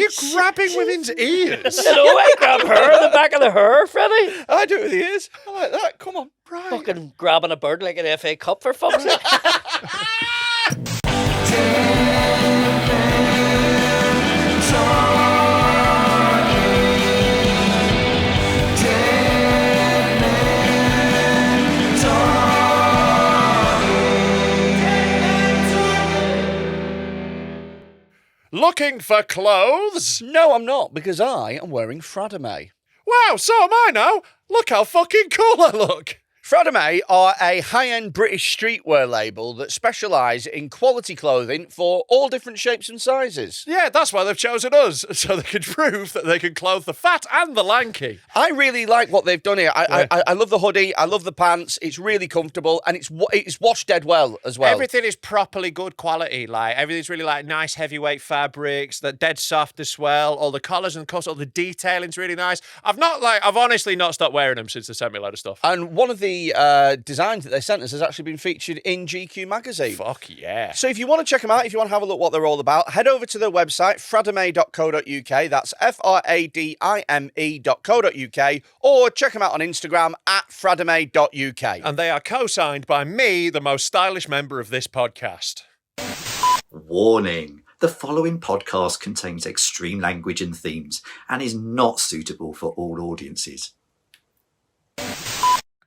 you grabbing women's ears? You know, I grab her in the back of the hair, Freddy. I do it with the ears. I like that. Come on. Right. Fucking grabbing a bird like an FA Cup for fuck's sake. Looking for clothes? No, I'm not, because I am wearing Fradame. Wow, so am I now. Look how fucking cool I look. Fradame are a high-end British streetwear label that specialise in quality clothing for all different shapes and sizes. Yeah, that's why they've chosen us, so they can prove that they can clothe the fat and the lanky. I really like what they've done here. I love the hoodie, I love the pants, it's really comfortable, and it's washed dead well as well. Everything is properly good quality. Like, everything's really like nice heavyweight fabrics, they're dead soft as well. All the collars and cuffs, all the detailing's really nice. I've honestly not stopped wearing them since they sent me a load of stuff. And one of the designs that they sent us has actually been featured in GQ magazine. Fuck yeah. So if you want to check them out, if you want to have a look what they're all about, head over to their website, fradame.co.uk. That's fradime.co.uk. Or check them out on Instagram at fradame.uk. And they are co-signed by me, the most stylish member of this podcast. Warning. The following podcast contains extreme language and themes and is not suitable for all audiences.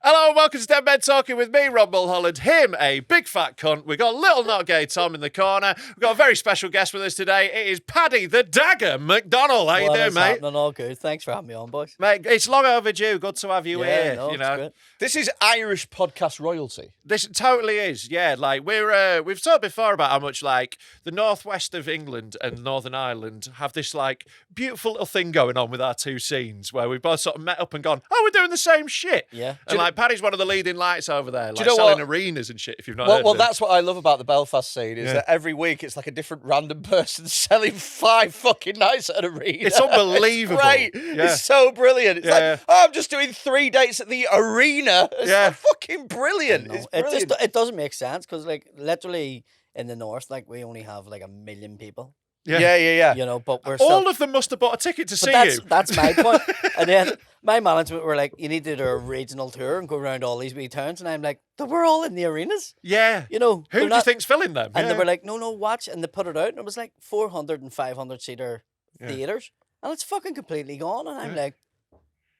Hello and welcome to 10 Men Talking with me, Rob Mulholland. Him, a big fat cunt. We've got little not gay Tom in the corner. We've got a very special guest with us today. It is Paddy the Dagger McDonnell. How you doing, mate? All good. Thanks for having me on, boys. Mate, it's long overdue. Good to have you here. No, you know, it's good. This is Irish podcast royalty. This totally is. Yeah, like we've talked before about how much like the northwest of England and Northern Ireland have this like beautiful little thing going on with our two scenes where we've both sort of met up and gone, oh, we're doing the same shit. Yeah. And like Paddy's one of the leading lights over there, like you know selling what? arenas and shit. If you've not Well, heard well of it. that's what I love about the Belfast scene is that every week it's like a different random person selling 5 fucking nights at an arena. It's unbelievable. It's great. Yeah. It's so brilliant. It's Yeah. like, oh, I'm just doing 3 dates at the arena. It's like fucking brilliant. No, It's it brilliant. just it doesn't make sense because like literally in the north, like we only have like 1 million people. Yeah. You know, but we're All still. of them must have bought a ticket to see But you. that's my point. And then my management were like, you need to do a regional tour and go around all these wee towns. And I'm like, we're all in the arenas. Yeah. You know, Who do you think's filling them? And Yeah. they were like, no, watch. And they put it out, and it was like 400 and 500 seater theatres. And it's fucking completely gone. And I'm like,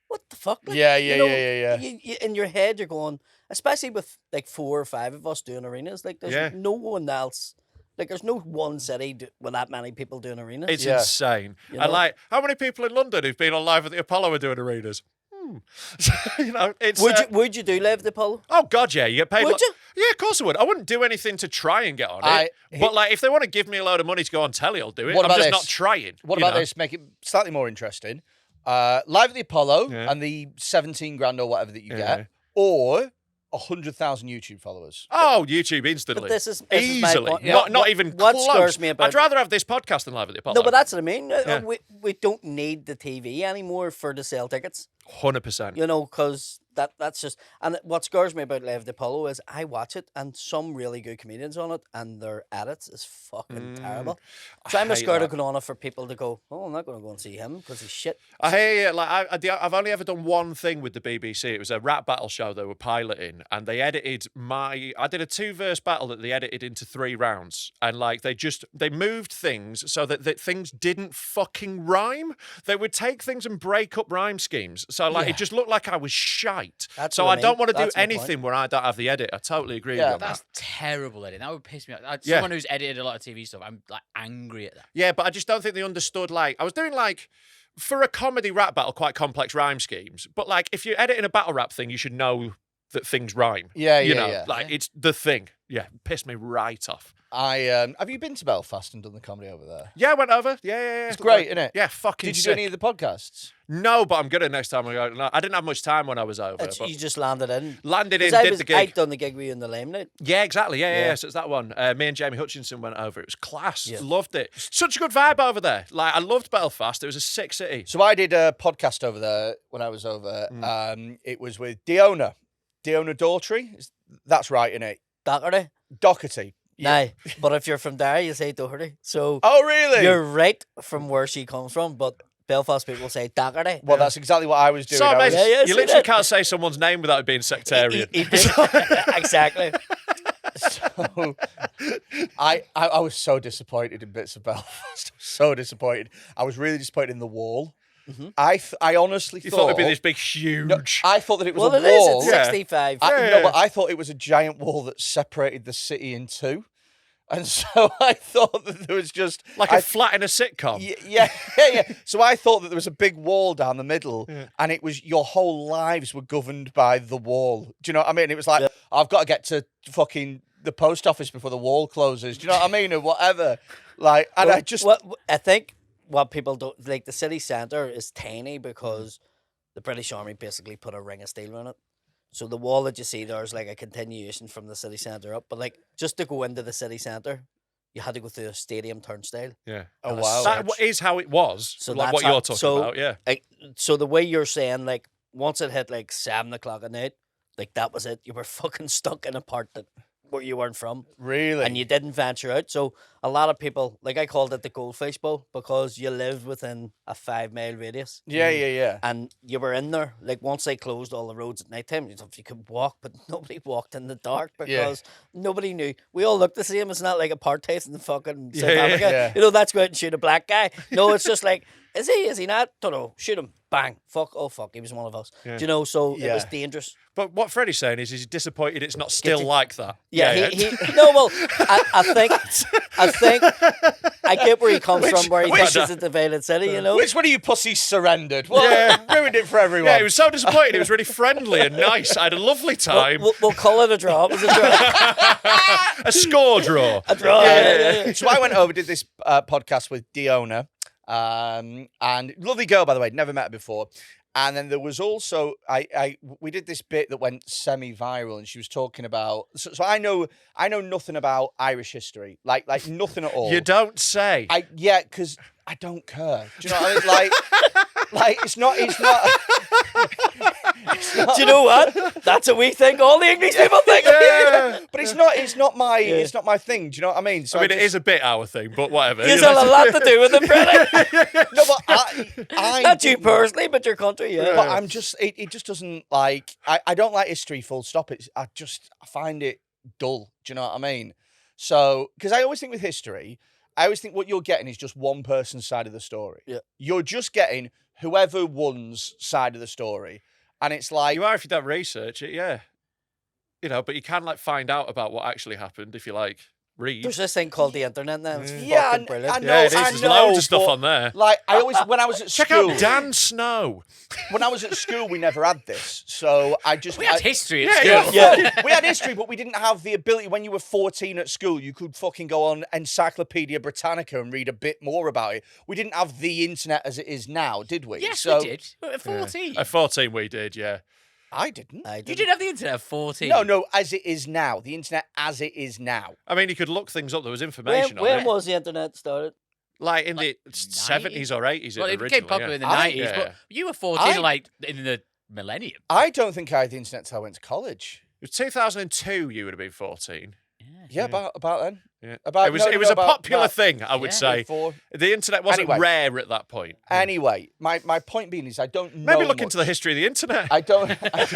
what the fuck? Like, Yeah. you know, you, in your head, you're going, especially with like 4 or 5 of us doing arenas, like there's no one else. Like, there's no one city with that many people doing arenas. It's insane. You And know? like, how many people in London who've been on Live at the Apollo are doing arenas? You know, it's. Would you do Live at the Apollo? Oh God, yeah, you get paid. Would you? Yeah, of course I would. I wouldn't do anything to try and get on it. But like, if they want to give me a load of money to go on telly, I'll do it. What I'm about just this? not trying. What you about know? this? Make it slightly more interesting. Live at the Apollo and the 17 grand or whatever that you get, or 100,000 YouTube followers. Oh, YouTube instantly. But this is my easily. point. Not even what close. scares me about I'd rather have this podcast than Live at the Apollo. No, but that's what I mean. We don't need the TV anymore for to sell tickets. 100%. You know, because that's just... And what scares me about Live at the Apollo is I watch it and some really good comedians on it and their edits is fucking terrible. So I'm just scared of going on it for people to go, oh, I'm not going to go and see him because he's shit. I hear you. Like, I've only ever done one thing with the BBC. It was a rap battle show they were piloting, and they edited I did a 2-verse battle that they edited into 3 rounds, and like they moved things so that things didn't fucking rhyme. They would take things and break up rhyme schemes, so like it just looked like I was shite. That's so what I don't want to do That's my anything point. where I don't have the edit. I totally agree with you on That's that. terrible editing. That would piss me off. Someone who's edited a lot of TV stuff, I'm like angry at that. Yeah, but I just don't think they understood. Like, I was doing like, for a comedy rap battle, quite complex rhyme schemes. But like, if you're editing a battle rap thing, you should know that things rhyme. You know, like it's the thing. Yeah, pissed me right off. Have you been to Belfast and done the comedy over there? Yeah, I went over. Yeah. It's great, isn't it? Yeah, fucking Did you sick. do any of the podcasts? No, but I'm gonna next time I go. No, I didn't have much time when I was over. But You just landed in. landed in, 'Cause did the gig. I'd done the gig with you in the Lame Night. Yeah, exactly. Yeah. Yeah. So it's that one. Me and Jamie Hutchinson went over. It was class. Yeah. Loved it. Such a good vibe over there. Like, I loved Belfast. It was a sick city. So I did a podcast over there when I was over. It was with Diona Daughtry. That's right, innit? Doherty. Doherty. Nah, but if you're from there, you say Doherty. So Oh, really? you're right from where she comes from, but Belfast people say Doherty. Well, that's exactly what I was doing. So I was, amazing. Yeah, you see literally that? can't say someone's name without it being sectarian. Exactly. So, I was so disappointed in bits of Belfast. So disappointed. I was really disappointed in the wall. I honestly You thought thought it'd be this big, huge. No, I thought that it was Well, a it is. wall. It's Yeah. 65. No, but I thought it was a giant wall that separated the city in two. And so I thought that there was just like a flat in a sitcom. yeah. So I thought that there was a big wall down the middle, and it was your whole lives were governed by the wall. Do you know what I mean? It was like I've got to get to fucking the post office before the wall closes. Do you know what I mean, or whatever? Like, and Well, I just I think what people don't like, the city centre is tiny because the British Army basically put a ring of steel in it. So the wall that you see there is like a continuation from the city centre up. But like just to go into the city centre, you had to go through a stadium turnstile. Yeah. Oh, and a wow. That search. is how it was. So like that's what how- you're talking so- about. Yeah. Like, so the way you're saying, like, once it hit like 7 o'clock at night, like that was it. You were fucking stuck in a part that where you weren't from. really. And you didn't venture out. So a lot of people, like I called it the Goldfish Bowl because you lived within a 5-mile radius. yeah. And you were in there, like once they closed all the roads at night time, you could walk, but nobody walked in the dark because nobody knew. We all looked the same. It's not like apartheid in fucking South Yeah, Africa. yeah. You know, that's go out and shoot a black guy. No, it's just like, is he not? Don't know. Shoot him. Bang. Fuck. Oh, fuck. He was one of us. Yeah. Do you know? So it was Yeah. dangerous. But what Freddie's saying is he's disappointed it's not still you- like that. Yeah, no, well, I think I get where he comes from, where he thinks it's a divided city, you know? Which one of you pussies surrendered? Well, Yeah. ruined it for everyone. Yeah, he was so disappointed. It was really friendly and nice. I had a lovely time. We'll call it a draw. It was a draw. A score draw. A draw. Yeah. So I went over, did this podcast with Diona, and lovely girl, by the way, never met her before. And then there was also we did this bit that went semi-viral, and she was talking about. So I know nothing about Irish history, like nothing at all. You don't say. Because I don't care. Do you know what I mean? Like it's not. Do you know what? That's what we think. All the English people think. Yeah. But it's not my thing. Do you know what I mean? So I mean, it is a bit our thing, but whatever. You have a lot to do with it, Freddie. No, but I Not you didn't- personally, but your country, yeah. But I'm just, it just doesn't like, I don't like history full stop. I find it dull. Do you know what I mean? So, because I always think with history, I always think what you're getting is just one person's side of the story. Yeah. You're just getting whoever won's side of the story. And it's like, You are if you don't research it, yeah. You know, but you can like find out about what actually happened if you like read. There's this thing called the internet now. It's Yeah, fucking brilliant. I know, Yeah, it is. I There's know, loads of stuff but, on there. like, I always, when I was at Check school, out Dan Snow. when I was at school, we never had this. So I just, We had history Yeah, at yeah. school. Yeah. we had history, but we didn't have the ability. When you were 14 at school, you could fucking go on Encyclopedia Britannica and read a bit more about it. We didn't have the internet as it is now, did we? Yes, so, we did. We were at 14. At 14 we did, yeah. I didn't. You did have the internet at 14. No, as it is now. The internet as it is now. I mean, you could look things up. There was information on When it. was the internet started? Like in Like the 70s or 80s Well, it originally. became popular yeah. in the I- 90s, yeah. but you were 14 I- like in the millennium. I don't think I had the internet till I went to college. It was 2002 you would have been 14. Yeah, about then. Yeah. About it was no, it was a about popular that. thing, I would Yeah. say. Before. The internet wasn't Anyway. rare at that point. Anyway, my point being is I don't know. Maybe look into the much. history of the internet. I don't know. Much.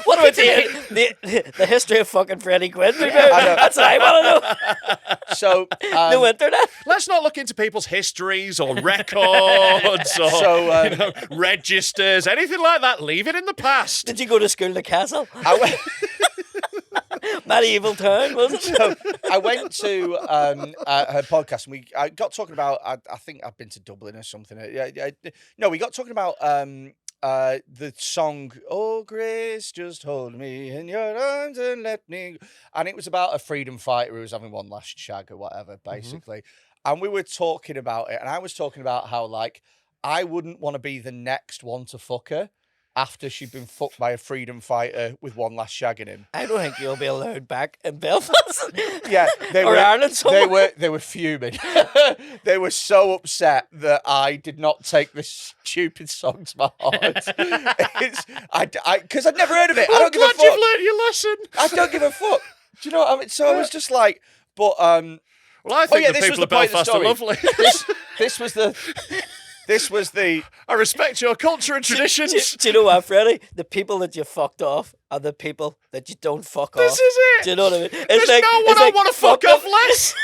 What about the history of fucking Freddy Quinne? know. That's what I want to know. So, No internet. Let's not look into people's histories or records or So, you know, registers, anything like that. Leave it in the past. Did you go to school in the castle? I went. Medieval town, was it? So I went to her podcast, and I got talking about. I think I've been to Dublin or something. No, we got talking about the song "Oh Grace, Just Hold Me in Your Arms and Let Me," and it was about a freedom fighter who was having one last shag or whatever, basically. And we were talking about it, and I was talking about how like I wouldn't want to be the next one to fuck her after she'd been fucked by a freedom fighter with one last shag in him. I don't think you'll be allowed back in Belfast. Yeah, they Or were. Ireland somewhere. They were fuming. They were so upset that I did not take this stupid song to my heart. Because I'd never heard of it. I I'm don't give a glad you've fuck. learned your lesson. I don't give a fuck. Do you know what I mean? So I was just like, but Well, I think the this was people the of point of the Belfast are story. lovely. This was the I respect your culture and traditions. Do you know what, Freddie? The people that you fucked off are the people that you don't fuck This off. is it. Do you know what I mean? There's no one I want to fuck off less.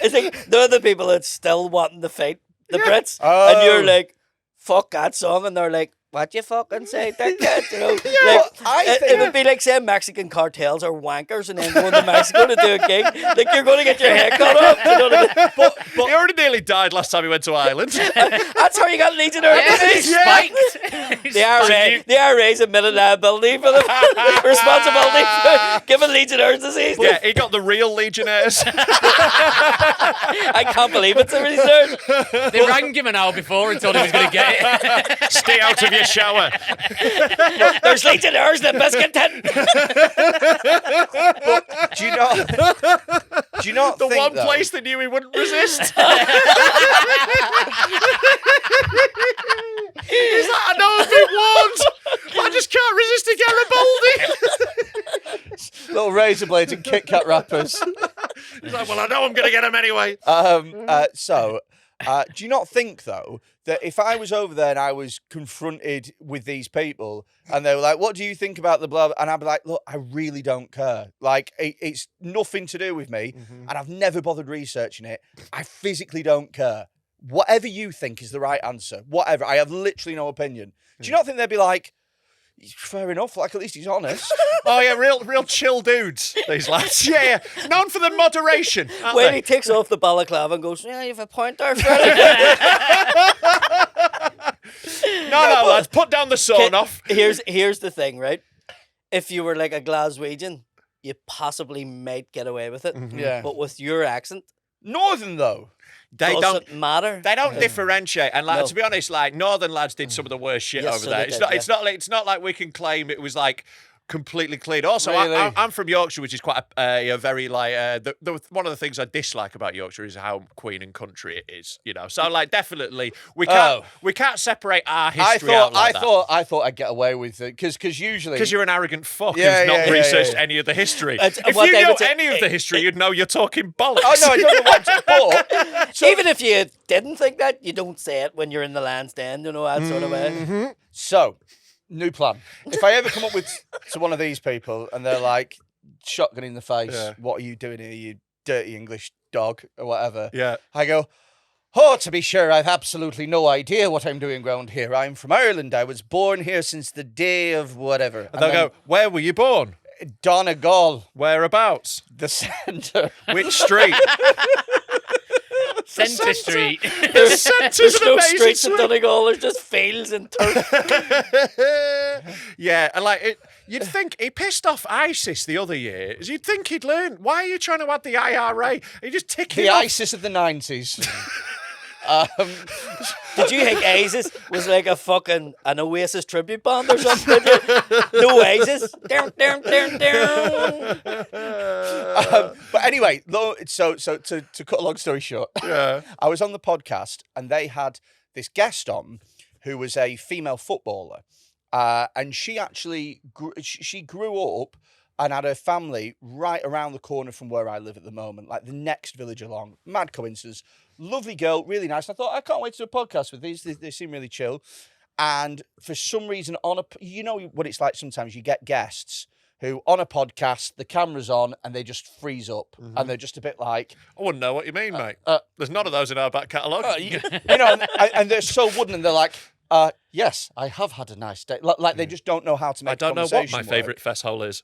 It's like they're the people that still wanting to fight the Brits, Oh. and you're like, "Fuck that song," and they're like, "What you fucking say, dickhead?" You know, like, Well, I it think- would be like saying Mexican cartels are wankers, and then going to Mexico to do a gig. Like you're going to get your hair cut off. You know what I mean? but He already nearly died last time he went to Ireland. That's how you got Legionnaire. Spiked. The IRA's admitted liability for the responsibility for giving Legionnaires disease. Yeah, he got the real Legionnaires. I can't believe it's a Legionnaires. They rang him an hour before and told him he was going to get it. Stay out of your shower. There's Legionnaires in the biscuit tin. do you not The think, one though, place they knew he wouldn't resist. He's like, I know I've been warned, but I just can't resist a Garibaldi. little razor blades and Kit Kat wrappers? He's like, well, I know I'm going to get him anyway. Do you not think, though, that if I was over there and I was confronted with these people and they were like, what do you think about the blah, blah, and I'd be like, look, I really don't care. Like, it's nothing to do with me, and I've never bothered researching it. I physically don't care. Whatever you think is the right answer, whatever. I have literally no opinion. Do you not think they'd be like, fair enough, like, at least he's honest? Oh, yeah, real chill dudes, these lads. Yeah. Known for the moderation. aren't When they? he takes off the balaclava and goes, "Yeah, you have a point there, Freddie." No, lads, put down the sawn off. Here's the thing, right? If you were like a Glaswegian, you possibly might get away with it. Yeah. But with your accent, Northern, though. They doesn't don't matter. They don't differentiate, and like No. to be honest, like Northern lads did some of the worst shit Yes, over so there. they It's did, not. yeah. It's not like we can claim it was like completely clean. Also, Really? I'm from Yorkshire, which is quite a very like one of the things I dislike about Yorkshire is how Queen and country it is. You know, so like definitely we can't separate our history out like that. I thought I'd get away with it because usually Because you're an arrogant fuck Yeah, who's not yeah, yeah, researched yeah. any of the history. It's- If what you they know would say- any of the history, you'd know you're talking bollocks. Oh no, I don't know what to but Even if you didn't think that, you don't say it when you're in the Land's End, you know, that sort of way. So, new plan. If I ever come up to one of these people and they're like, shotgun in the face, Yeah. what are you doing here, you dirty English dog, or whatever? Yeah. I go, oh, to be sure, I've absolutely no idea what I'm doing round here. I'm from Ireland. I was born here since the day of whatever. And they'll go, where were you born? Donegal, Whereabouts? the centre. Which street? Centre Street. The centre's There's an no amazing streets in street. Donegal, there's just fields and turf. Yeah, and like you'd think he pissed off ISIS the other year. You'd think he'd learn. Why are you trying to add the IRA? He just ticking The off. ISIS of the 90s. Did you think ISIS was like an Oasis tribute band or something? No ISIS. Down, down, down, down. But anyway, so to cut a long story short, Yeah. I was on the podcast and they had this guest on who was a female footballer, and she actually she grew up and had her family right around the corner from where I live at the moment, like the next village along. Mad coincidence. Lovely girl, really nice. I thought, I can't wait to do a podcast with these. They seem really chill. And for some reason, you know what it's like sometimes you get guests who, on a podcast, the camera's on and they just freeze up. And they're just a bit like... I wouldn't know what you mean, mate. There's none of those in our back catalogue. you know, and they're so wooden and they're like, yes, I have had a nice day. Like they just don't know how to make I don't know what conversation my work. favourite fest hole is.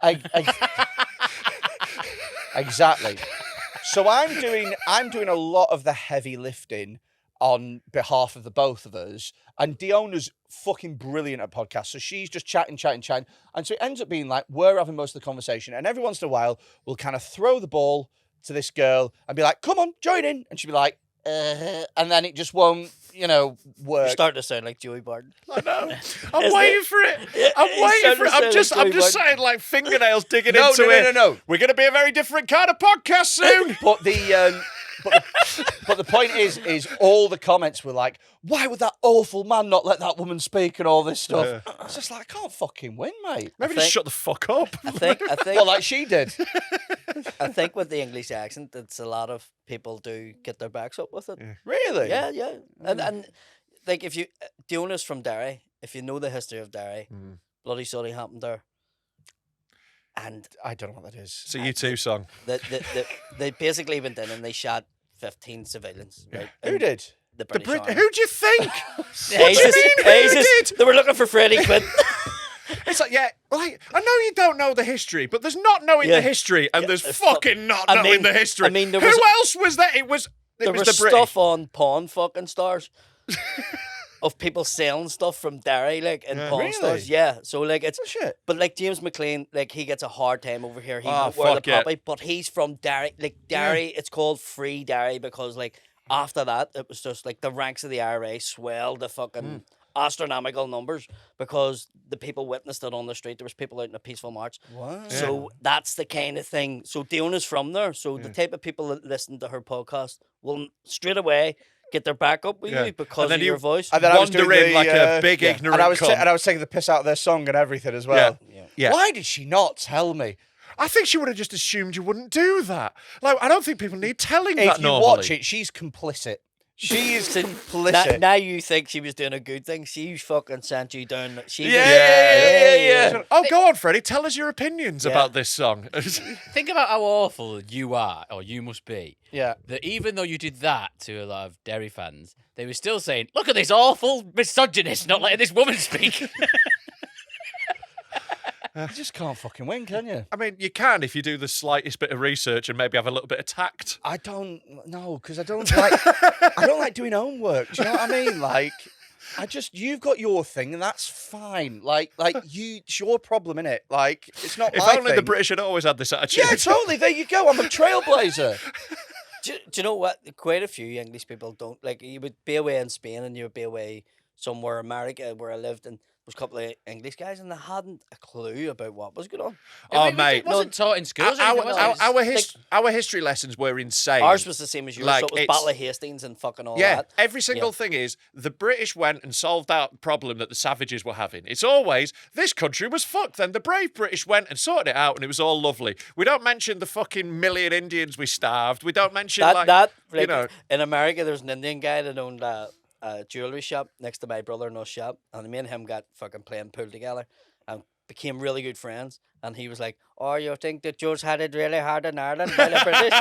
Exactly. So I'm doing a lot of the heavy lifting on behalf of the both of us. And Diona's fucking brilliant at podcasts. So she's just chatting. And so it ends up being like we're having most of the conversation. And every once in a while, we'll kind of throw the ball to this girl and be like, come on, join in. And she'll be like, and then it just won't, You're work. starting to sound like Joey Barton. I know. I'm waiting for it. I'm waiting for it. I'm just saying, like fingernails digging into it. No. We're going to be a very different kind of podcast soon. But the but the point is all the comments were like, why would that awful man not let that woman speak and all this stuff? It's just like, I can't fucking win, mate. Maybe just shut the fuck up. I think. Well, like she did. I think with the English accent, it's a lot of people do get their backs up with it. Really? Yeah. And like if you Dion's from Derry, if you know the history of Derry, bloody something happened there. And I don't know what that is. It's a U2 song. They basically went in and they shot 15 civilians. Right? Who did? The British Army. Who do you think? What do you mean, who did? They were looking for Freddy Quinne. It's like, like, I know you don't know the history, but there's not knowing the history, and there's fucking not knowing the history. I mean, who else was there? It was there was the British. stuff on Pawn fucking Stars of people selling stuff from Derry, like in Pawn Really? Stars. Yeah, so like it's shit. But like James McLean, like he gets a hard time over here. He Oh, won't wear the fuck yeah. poppy, but he's from Derry. Like Derry, it's called Free Derry because like after that, it was just like the ranks of the IRA swelled to fucking astronomical numbers because the people witnessed it on the street. There was people out in a peaceful march. Wow. So that's the kind of thing. So Dion is from there. So the type of people that listen to her podcast will straight away get their back up with you because of your voice. And then I was doing Wander in like a big ignorant and cunt. I was taking the piss out of their song and everything as well. Yeah. Why did she not tell me? I think she would have just assumed you wouldn't do that. Like, I don't think people need telling If that you normally. watch it, she's complicit. She is complicit. Now you think she was doing a good thing. She fucking sent you down. Yeah. Oh, go on, Freddie. Tell us your opinions about this song. Think about how awful you are, or you must be. Yeah. That even though you did that to a lot of Derry fans, they were still saying, "Look at this awful misogynist not letting this woman speak." You just can't fucking win, can you? I mean, you can if you do the slightest bit of research and maybe have a little bit of tact. I don't know because I don't like doing homework. Do you know what I mean? Like, you've got your thing and that's fine. Like it's your problem, innit? Like, it's not If my only the thing. British had always had this attitude. Yeah, totally. There you go. I'm a trailblazer. Do you know what? Quite a few English people don't like. You would be away in Spain and you would be away somewhere in America where I lived, and there was a couple of English guys and they hadn't a clue about what was going on. Oh, mate. It wasn't taught in schools. or anything, was it? Our history lessons were insane. Ours was the same as yours. Like, So it was it's- Battle of Hastings and fucking all Yeah, that. every single thing is the British went and solved that problem that the savages were having. It's always this country was fucked. Then the brave British went and sorted it out, and it was all lovely. We don't mention the fucking million Indians we starved. We don't mention you know. In America, there's an Indian guy that owned a jewelry shop next to my brother in his shop, and me and him got fucking playing pool together and became really good friends. And he was like, "Oh, you think that Joe's had it really hard in Ireland by the British?"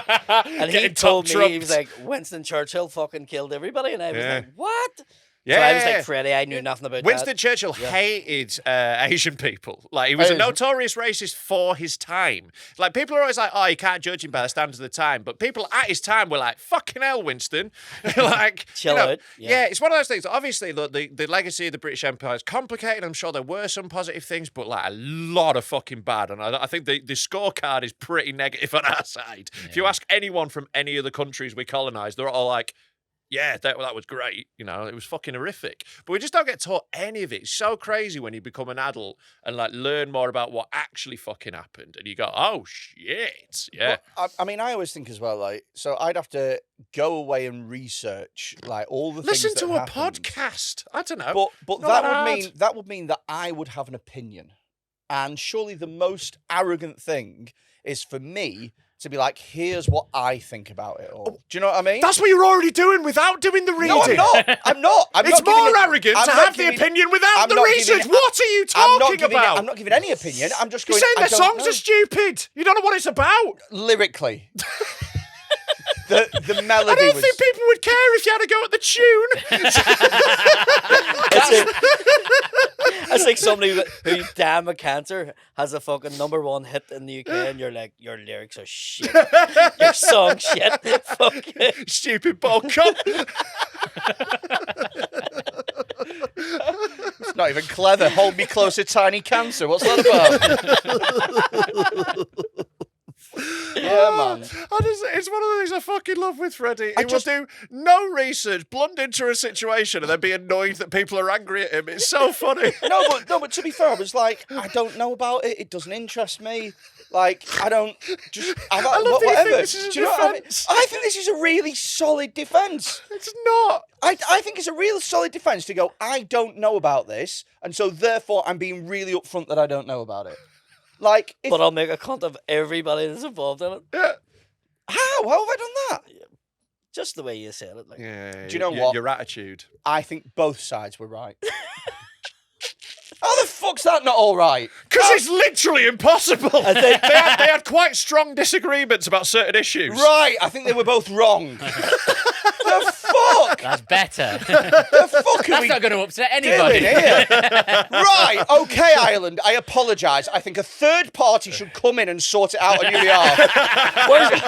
And he Getting told me, top-trumped. he was like, "Winston Churchill fucking killed everybody," and I was Yeah. like, "What?" Yeah, So I was like, "Freddie, I knew nothing about Winston that." Churchill hated Asian people. Like, he was a notorious racist for his time. Like, people are always like, "Oh, you can't judge him by the standards of the time." But people at his time were like, "Fucking hell, Winston!" Like, Chill you know, out. Yeah, it's one of those things. Obviously, the legacy of the British Empire is complicated. I'm sure there were some positive things, but like a lot of fucking bad. And I think the scorecard is pretty negative on our side. If you ask anyone from any of the countries we colonised, they're all like, yeah, that was great. You know, it was fucking horrific. But we just don't get taught any of it. It's so crazy when you become an adult and like learn more about what actually fucking happened. And you go, oh, shit. Yeah. Well, I mean, I always think as well, like, so I'd have to go away and research, like, all the Listen things to that a happened. podcast. I don't know. But Not that would mean that I would have an opinion. And surely the most arrogant thing is for me to be like, here's what I think about it all. Do you know what I mean? That's what you're already doing without doing the reading. No, I'm not. I'm not. It's more arrogant to have the opinion without the research. What are you talking about? I'm not giving any opinion. I'm just You're going. saying their songs are stupid. You don't know what it's about. Lyrically. The melody I don't was... think people would care if you had a go at the tune. It's like somebody who damn a cancer has a fucking #1 hit in the UK, and you're like, your lyrics are shit, your song shit, fucking Stupid ball cup. It's not even clever. Hold me closer, tiny cancer. What's that about? Yeah, man. It's one of the things in fucking love with Freddy. He will do no research, blunder into a situation, and then be annoyed that people are angry at him. It's so funny. No, but to be fair, I was like, I don't know about it. It doesn't interest me. Like, I don't just. I love that you whatever. think this is a Do you know what I mean? defence. I think this is a really solid defence. It's not. I think it's a real solid defence to go, I don't know about this, and so therefore I'm being really upfront that I don't know about it. Like, But I'll make a cunt of everybody that's involved in it. Yeah. how have I done that? Just the way you said it. Like. Yeah. Do you know what? Your attitude. I think both sides were right. How the fuck's that not all right? Because it's literally impossible. They had quite strong disagreements about certain issues. Right, I think they were both wrong. The fuck? That's better. The fuck are That's we not going to upset doing anybody. here? Right, okay, Ireland, I apologise. I think a third party should come in and sort it out on your behalf.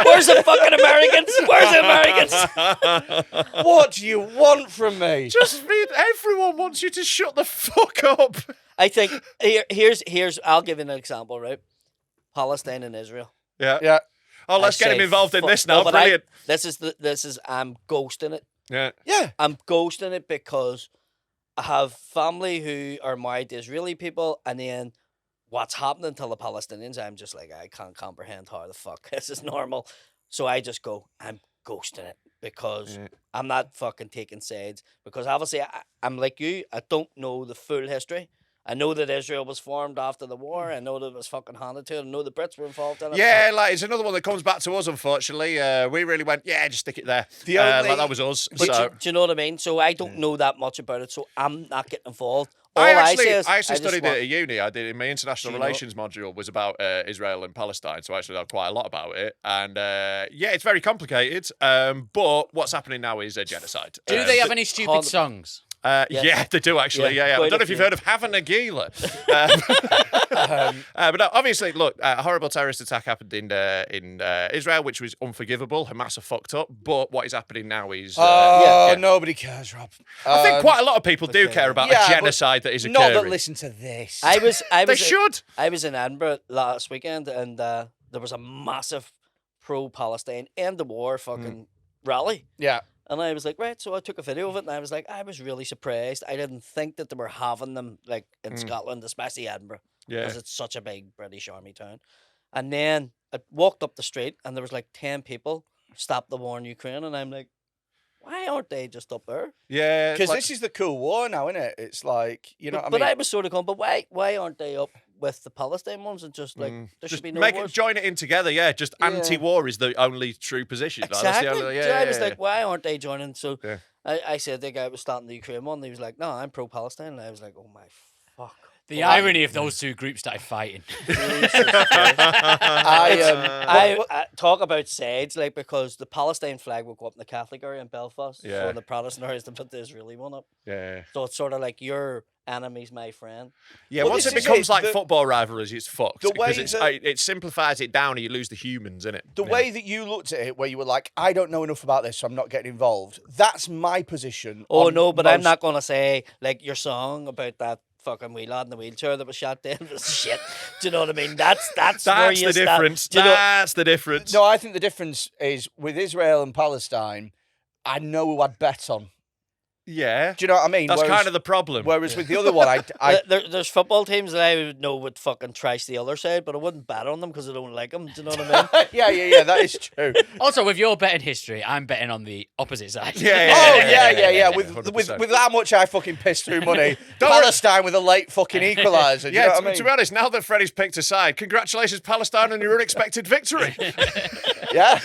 Where's the fucking Americans? Where's the Americans? What do you want from me? Just mean everyone wants you to shut the fuck up. I think here's I'll give you an example, right? Palestine and Israel. Yeah. Yeah. Oh, let's get I him say involved in fuck- this no, now. but Brilliant. this is I'm ghosting it. Yeah. Yeah. I'm ghosting it because I have family who are married to Israeli people, and then what's happening to the Palestinians, I'm just like, I can't comprehend how the fuck this is normal. So I just go, I'm ghosting it because I'm not fucking taking sides. Because obviously I'm like you, I don't know the full history. I know that Israel was formed after the war. I know that it was fucking handed to it. I know the Brits were involved in it. Yeah, like it's another one that comes back to us. Unfortunately, we really went, yeah, just stick it there. The only- like that was us. But So do you know what I mean? So I don't know that much about it, so I'm not getting involved. All I say is, actually just studied want- it at uni. I did in my international Do you know? relations module was about Israel and Palestine, so I actually know quite a lot about it. And yeah, it's very complicated. But what's happening now is a genocide. Do they have any stupid Hard- songs? Yes. Yeah, they do actually. Yeah, Yeah. I quite don't know a if you've few. heard of Havana Nagila. But no, obviously, look, a horrible terrorist attack happened in Israel, which was unforgivable. Hamas are fucked up. But what is happening now is. Oh, yeah. nobody cares, Rob. I think quite a lot of people do okay. care about Yeah, a but genocide that is Not occurring. that listen to this. I was They should. I was in Edinburgh last weekend, and there was a massive pro-Palestine end the war fucking rally. Yeah. And I was like, right, so I took a video of it, and I was like, I was really surprised. I didn't think that they were having them like in Scotland, especially Edinburgh, Yeah. because it's such a big British army town. And then I walked up the street, and there was like 10 people stopped the war in Ukraine, and I'm like, why aren't they just up there? Yeah. Because like- this is the cool war now, isn't it? It's like, you know what I But mean? I was sort of going, but why aren't they up with the Palestine ones and just like there just should be no make wars? it, join it in together, yeah. Just Yeah. anti-war is the only true position. Like, Exactly. That's the only, So I was like, why aren't they joining? So Yeah. I said the guy was starting the Ukraine one. And he was like, no, I'm pro-Palestine. And I was like, oh my fuck. The irony if those two groups started fighting. Jesus Christ. I I talk about sides, like, because the Palestine flag will go up in the Catholic area in Belfast. Yeah. So the Protestant areas to put the Israeli one up. Yeah. So it's sort of like your enemy's my friend. Yeah, Well, once this it is becomes it, like the- football rivalries, it's fucked. the way Because it's, that- it simplifies it down and you lose the humans, innit? The way that you looked at it, where you were like, I don't know enough about this, so I'm not getting involved. That's my position. Oh, on no, but I'm most- not going to say, like, your song about that fucking wee lad in the wheelchair that was shot dead was shit. Do you know what I mean? That's where That's you the stand. difference. Do you know- That's the difference. No, I think the difference is with Israel and Palestine, I know who I'd bet on. Yeah. Do you know what I mean? That's Whereas- kind of the problem. Whereas with the other one, I There's football teams that I would know would fucking trash the other side, but I wouldn't bet on them because I don't like them. Do you know what I mean? yeah, that is true. Also, with your betting history, I'm betting on the opposite side. Yeah, Oh yeah. With 100%. how much I fucking pissed through money. Don't worry. Palestine with a late fucking equaliser. Do you Yeah, know what I mean? to be honest, now that Freddie's picked a side, congratulations, Palestine, on your unexpected victory. Yeah.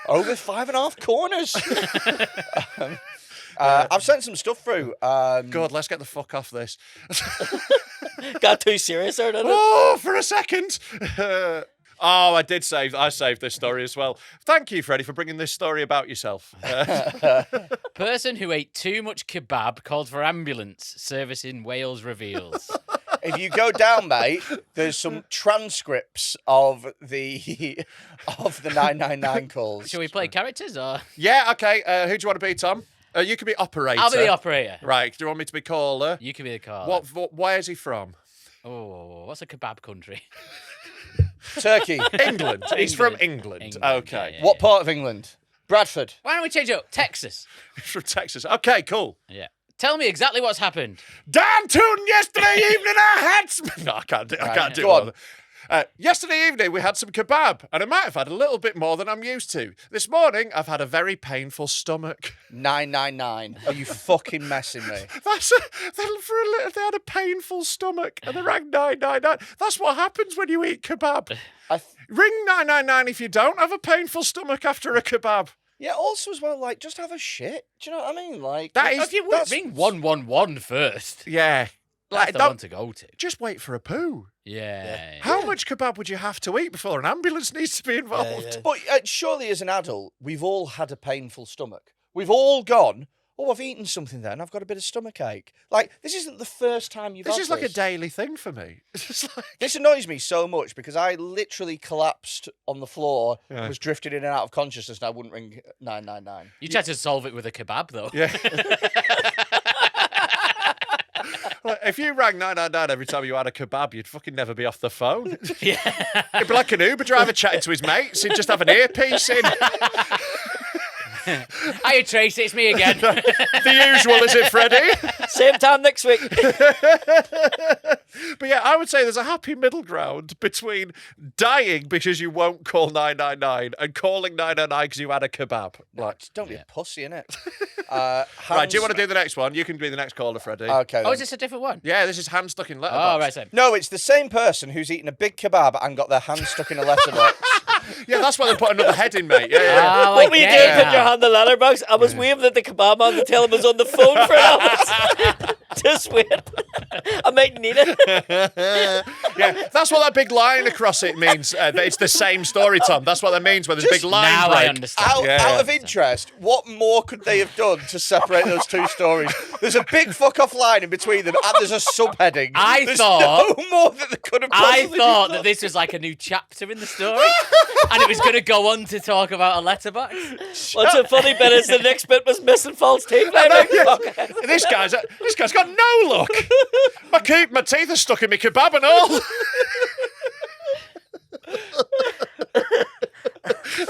Over 5.5 corners. I've sent some stuff through. God, let's get the fuck off this. Got too serious there, didn't it? Oh, for a second. Oh, I saved this story as well. Thank you, Freddie, for bringing this story about yourself. Person who ate too much kebab called for ambulance. Service in Wales reveals. If you go down, mate, there's some transcripts of the 999 calls. Shall we play characters or? Yeah, okay. Who do you want to be, Tom? You can be operator. I'll be the operator. Right. Do you want me to be caller? You can be the caller. Where is he from? Oh, what's a kebab country? Turkey. England. He's from England. England, Okay. yeah. What part of England? Bradford. Why don't we change it up? Texas. He's from Texas. Okay, cool. Yeah. Tell me exactly what's happened. Downtown yesterday evening, I had some... No, I can't do Go all on. that. Yesterday evening, we had some kebab, and I might have had a little bit more than I'm used to. This morning, I've had a very painful stomach. 999. Are you fucking messing me? They had a painful stomach, and they rang 999. That's what happens when you eat kebab. Ring 999 if you don't have a painful stomach after a kebab. Yeah, also as well, like, just have a shit. Do you know what I mean? Like, That is- If you would ring 111 first, Yeah. that's Like, the don't- one to go to. Just wait for a poo. Yeah. How much kebab would you have to eat before an ambulance needs to be involved? Yeah. But surely as an adult, we've all had a painful stomach. We've all gone, oh, I've eaten something there and I've got a bit of stomach ache. Like, this isn't the first time you've This had is like a this. daily thing for me. It's just like... This annoys me so much because I literally collapsed on the floor, Yeah. was drifted in and out of consciousness, and I wouldn't ring 999. You tried to solve it with a kebab, though. Yeah. Like, if you rang 999 every time you had a kebab, you'd fucking never be off the phone. Yeah. It'd be like an Uber driver chatting to his mates. He'd just have an earpiece in. Hiya, Tracy. It's me again. The usual, is it, Freddy? Same time next week. But yeah, I would say there's a happy middle ground between dying because you won't call 999 and calling 999 because you had a kebab. Like, Just don't be a pussy, innit? right, do you want to do the next one? You can be the next caller, Freddy. Okay. Oh, then. is this a different one? Yeah, this is hand stuck in letterbox. Oh, right, same. No, it's the same person who's eaten a big kebab and got their hand stuck in a letterbox. Yeah, that's why they put another head in, mate. Yeah, yeah. Oh, What were you doing? get Putting your hand in the letterbox? I was waving at the kebab man to tell him I was on the phone for hours. Just wait. I might need it. Yeah, that's what that big line across it means. That it's the same story, Tom. That's what that means when there's a big line Now break. I understand. Out of interest, what more could they have done to separate those two stories? There's a big fuck off line in between them, and there's a subheading. I There's thought- no more that they could have. I possibly thought done. that this was like a new chapter in the story, and it was going to go on to talk about a letterbox. What's the funny bit is the next bit was missing false teeth. This guy's got no luck. My teeth are stuck in my kebab and all.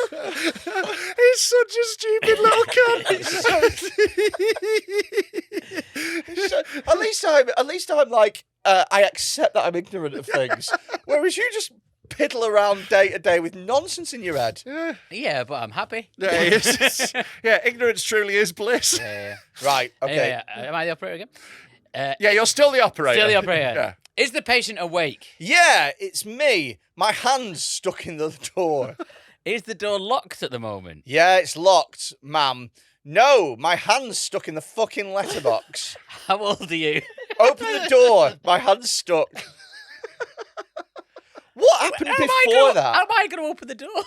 He's such a stupid little cunt. So, at least I'm like I accept that I'm ignorant of things, whereas you just piddle around day to day with nonsense in your head. Yeah, but I'm happy. Yeah, ignorance truly is bliss. Yeah. Right. Okay. Am I the operator again? Yeah, you're still the operator. Still the operator. Yeah. Is the patient awake? Yeah, it's me. My hand's stuck in the door. Is the door locked at the moment? Yeah, it's locked, ma'am. No, my hand's stuck in the fucking letterbox. How old are you? Open the door. My hand's stuck. What happened before that? How am I going to open the door?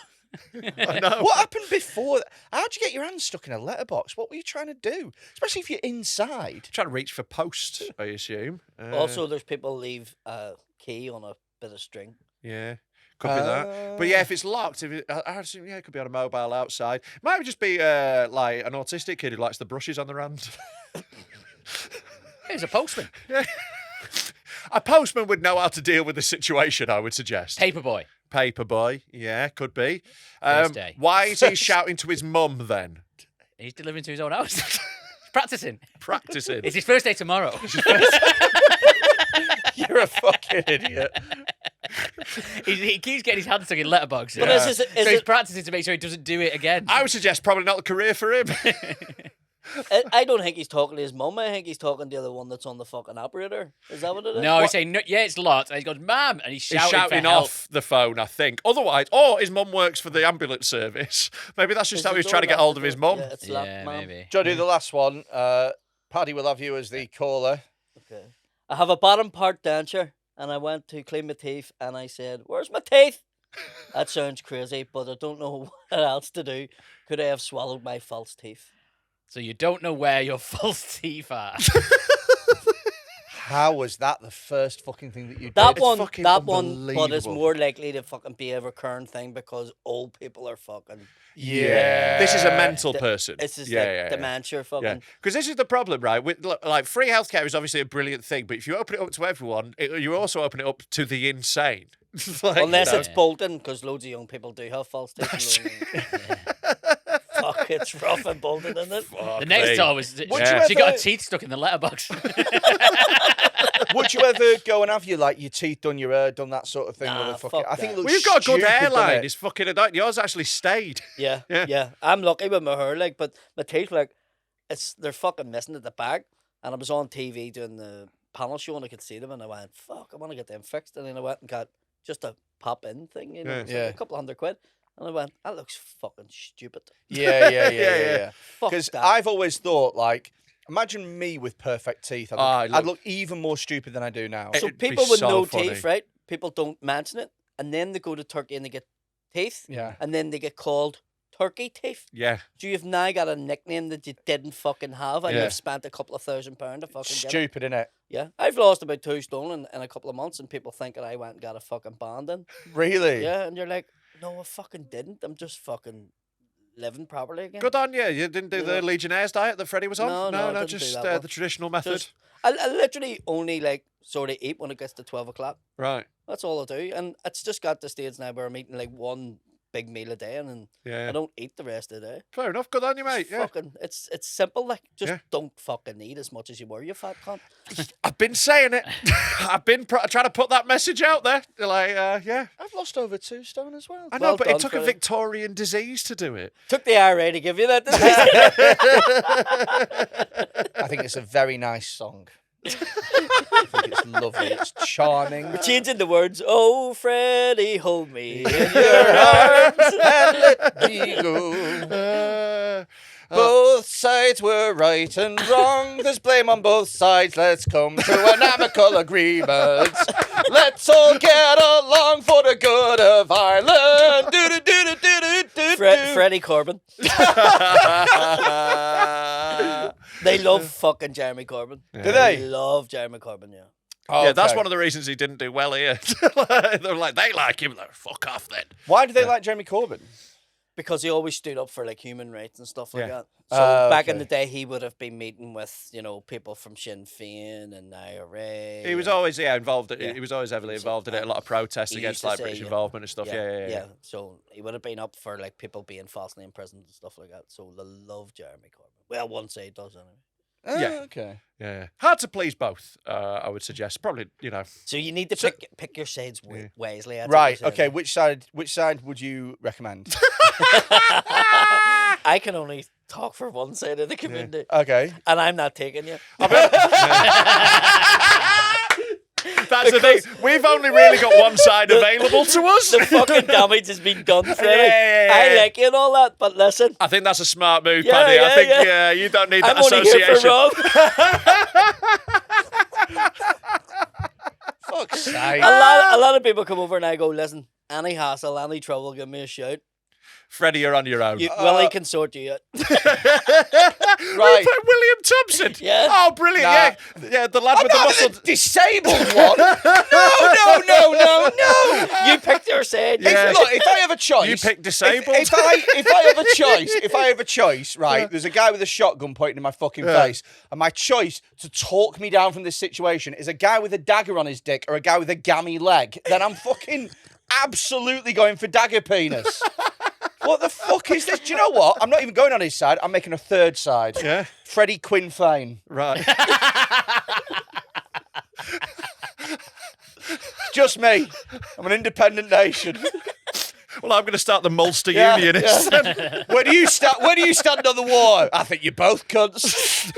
I know. What happened before that? How'd you get your hand stuck in a letterbox? What were you trying to do? Especially if you're inside. Trying to reach for post, I assume. Also, there's people leave a key on a bit of string. Yeah, could be that. But yeah, if it's locked, I assume, yeah, it could be on a mobile outside. Might just be like an autistic kid who likes the brushes on the hand. He's a postman. A postman would know how to deal with the situation, I would suggest. Paperboy. Paperboy, yeah, could be. First day. Why is he shouting to his mum then? He's delivering to his own house. He's practicing. Practicing. It's his first day tomorrow. You're a fucking idiot. He keeps getting his hand stuck in letterboxes. But Yeah. is So it, he's practicing to make sure he doesn't do it again. I would suggest probably not a career for him. I don't think he's talking to his mum. I think he's talking to the other one that's on the fucking operator. Is that what it is? No, he's saying, no, yeah, it's locked. And he goes, Mum. And he's He's shouting, shouting for help. off the phone, I think. Otherwise, or his mum works for the ambulance service. Maybe that's just Is how the he's door trying to get locked? hold of his mum. Yeah, it's locked, Yeah, ma'am. maybe. Do you want to do the last one? Paddy will have you as the caller. Okay. I have a bottom part denture, and I went to clean my teeth, and I said, "Where's my teeth?" That sounds crazy, but I don't know what else to do. Could I have swallowed my false teeth? So you don't know where your false teeth are. How was that the first fucking thing that you did? That It's one, fucking but it's unbelievable. more likely to fucking be a recurring thing because old people are fucking. Yeah. This is a mental person. This is yeah, like yeah, yeah. dementia, fucking. Yeah, because this is the problem, right? With like free healthcare is obviously a brilliant thing, but if you open it up to everyone, you also open it up to the insane. Like, Unless you know. it's Bolton, because loads of young people do have false teeth. Fuck, it's rough and Bolton, isn't it? Fuck The next me. time was Would you she got her ever- teeth stuck in the letterbox. Would you ever go and have your teeth done, your hair done, that sort of thing? Nah, with a fuck fucking, I think it that. looks Well, you've got a good stupid, doesn't hairline. it? It's fucking annoying. Yours actually stayed. Yeah, Yeah. yeah. I'm lucky with my hair, like, but my teeth, like, they're fucking missing at the back. And I was on TV doing the panel show, and I could see them, and I went, "Fuck, I want to get them fixed." And then I went and got just a pop-in thing, you know, Yeah. it's like Yeah. a couple £100. And I went, "That looks fucking stupid." Yeah. Fuck Because that. I've always thought, like, imagine me with perfect teeth. I I'd look even more stupid than I do now. It- So it'd be people with so no funny. teeth, right? People don't mention it, and then they go to Turkey and they get teeth, Yeah. and then they get called turkey teeth. Yeah. So you've now got a nickname that you didn't fucking have, and Yeah. you've spent a couple of £1,000 to fucking get it. Stupid, innit? Yeah, I've lost about 2 stone in a couple of months, and people think that I went and got a fucking band in. Really? Yeah, and you're like, no, I fucking didn't. I'm just fucking living properly again. Good on you. You didn't do the Yeah. Legionnaires diet that Freddie was on? No, I didn't do just that the one. traditional method. Just- I literally only like sort of eat when it gets to 12 o'clock. Right. That's all I do, and it's just got to stage now where I'm eating like one big meal a day, and then Yeah. I don't eat the rest of the day. Fair enough. Good on you, mate. It's Yeah. fucking, it's simple. Like, just Yeah. don't fucking eat as much as you were, you fat cunt. I've been saying it. I've been trying to put that message out there. Like, yeah. I've lost over 2 stone as well. I know, Well but done, it took a Freddie. Victorian disease to do it. Took the IRA to give you that. I think it's a very nice song. I think it's lovely. It's charming. We're changing the words. Oh, Freddie, hold me in your Your arms. arms and let me go. Both sides were right and wrong. There's blame on both sides. Let's come to an amicable agreement. Let's all get along for the good of Ireland. Freddie Corbyn. They love fucking Jeremy Corbyn. Do they? love Jeremy Corbyn, yeah. Yeah, that's one of the reasons he didn't do well here. They're like, they like him. Like, fuck off then. Why do they like Jeremy Corbyn? Because he always stood up for like human rights and stuff like Yeah. that. So back in okay. the day, he would have been meeting with, you know, people from Sinn Féin and IRA. He was and- always, involved. Yeah. He was always heavily So, involved in it. A lot of protests he against used to like say, British you know, involvement and stuff. Yeah. So he would have been up for like people being falsely imprisoned and stuff like that. So they love Jeremy Corbyn. Well, one side does anyway. Yeah. Okay. Yeah. Hard to please both, I would suggest. Probably, you know. So you need to So- pick your sides wisely. that's what Right. you're Okay. saying. Which side would you recommend? I can only talk for one side of the community, Okay. and I'm not taking you. That's the thing. We've only really got one side available to us. The fucking damage has been done, Freddie. Yeah. I like you and all that, but listen, I think that's a smart move, Yeah, Paddy. I yeah, think, yeah. you don't need I'm that only here association. for Rob. Fuck's sake. a lot of people come over and I go, listen, any hassle, any trouble, give me a shout. Freddie, you're on your own. Willie can sort you out. Right. We put William Thompson. Yeah. Oh, brilliant. Nah. Yeah, the lad I'm with the not muscle. the disabled one. No. You picked your side. Yeah. Look, if I have a choice, You pick disabled. If I have a choice, right? There's a guy with a shotgun pointing in my fucking face, and my choice to talk me down from this situation is a guy with a dagger on his dick or a guy with a gammy leg. Then I'm fucking absolutely going for dagger penis. What the fuck is this? Do you know what? I'm not even going on his side. I'm making a third side. Yeah. Freddy Quinne Fane. Right. Just me. I'm an independent nation. Well, I'm going to start the Mulster Yeah, Unionists. Where do you stand on the war? I think you're both cunts.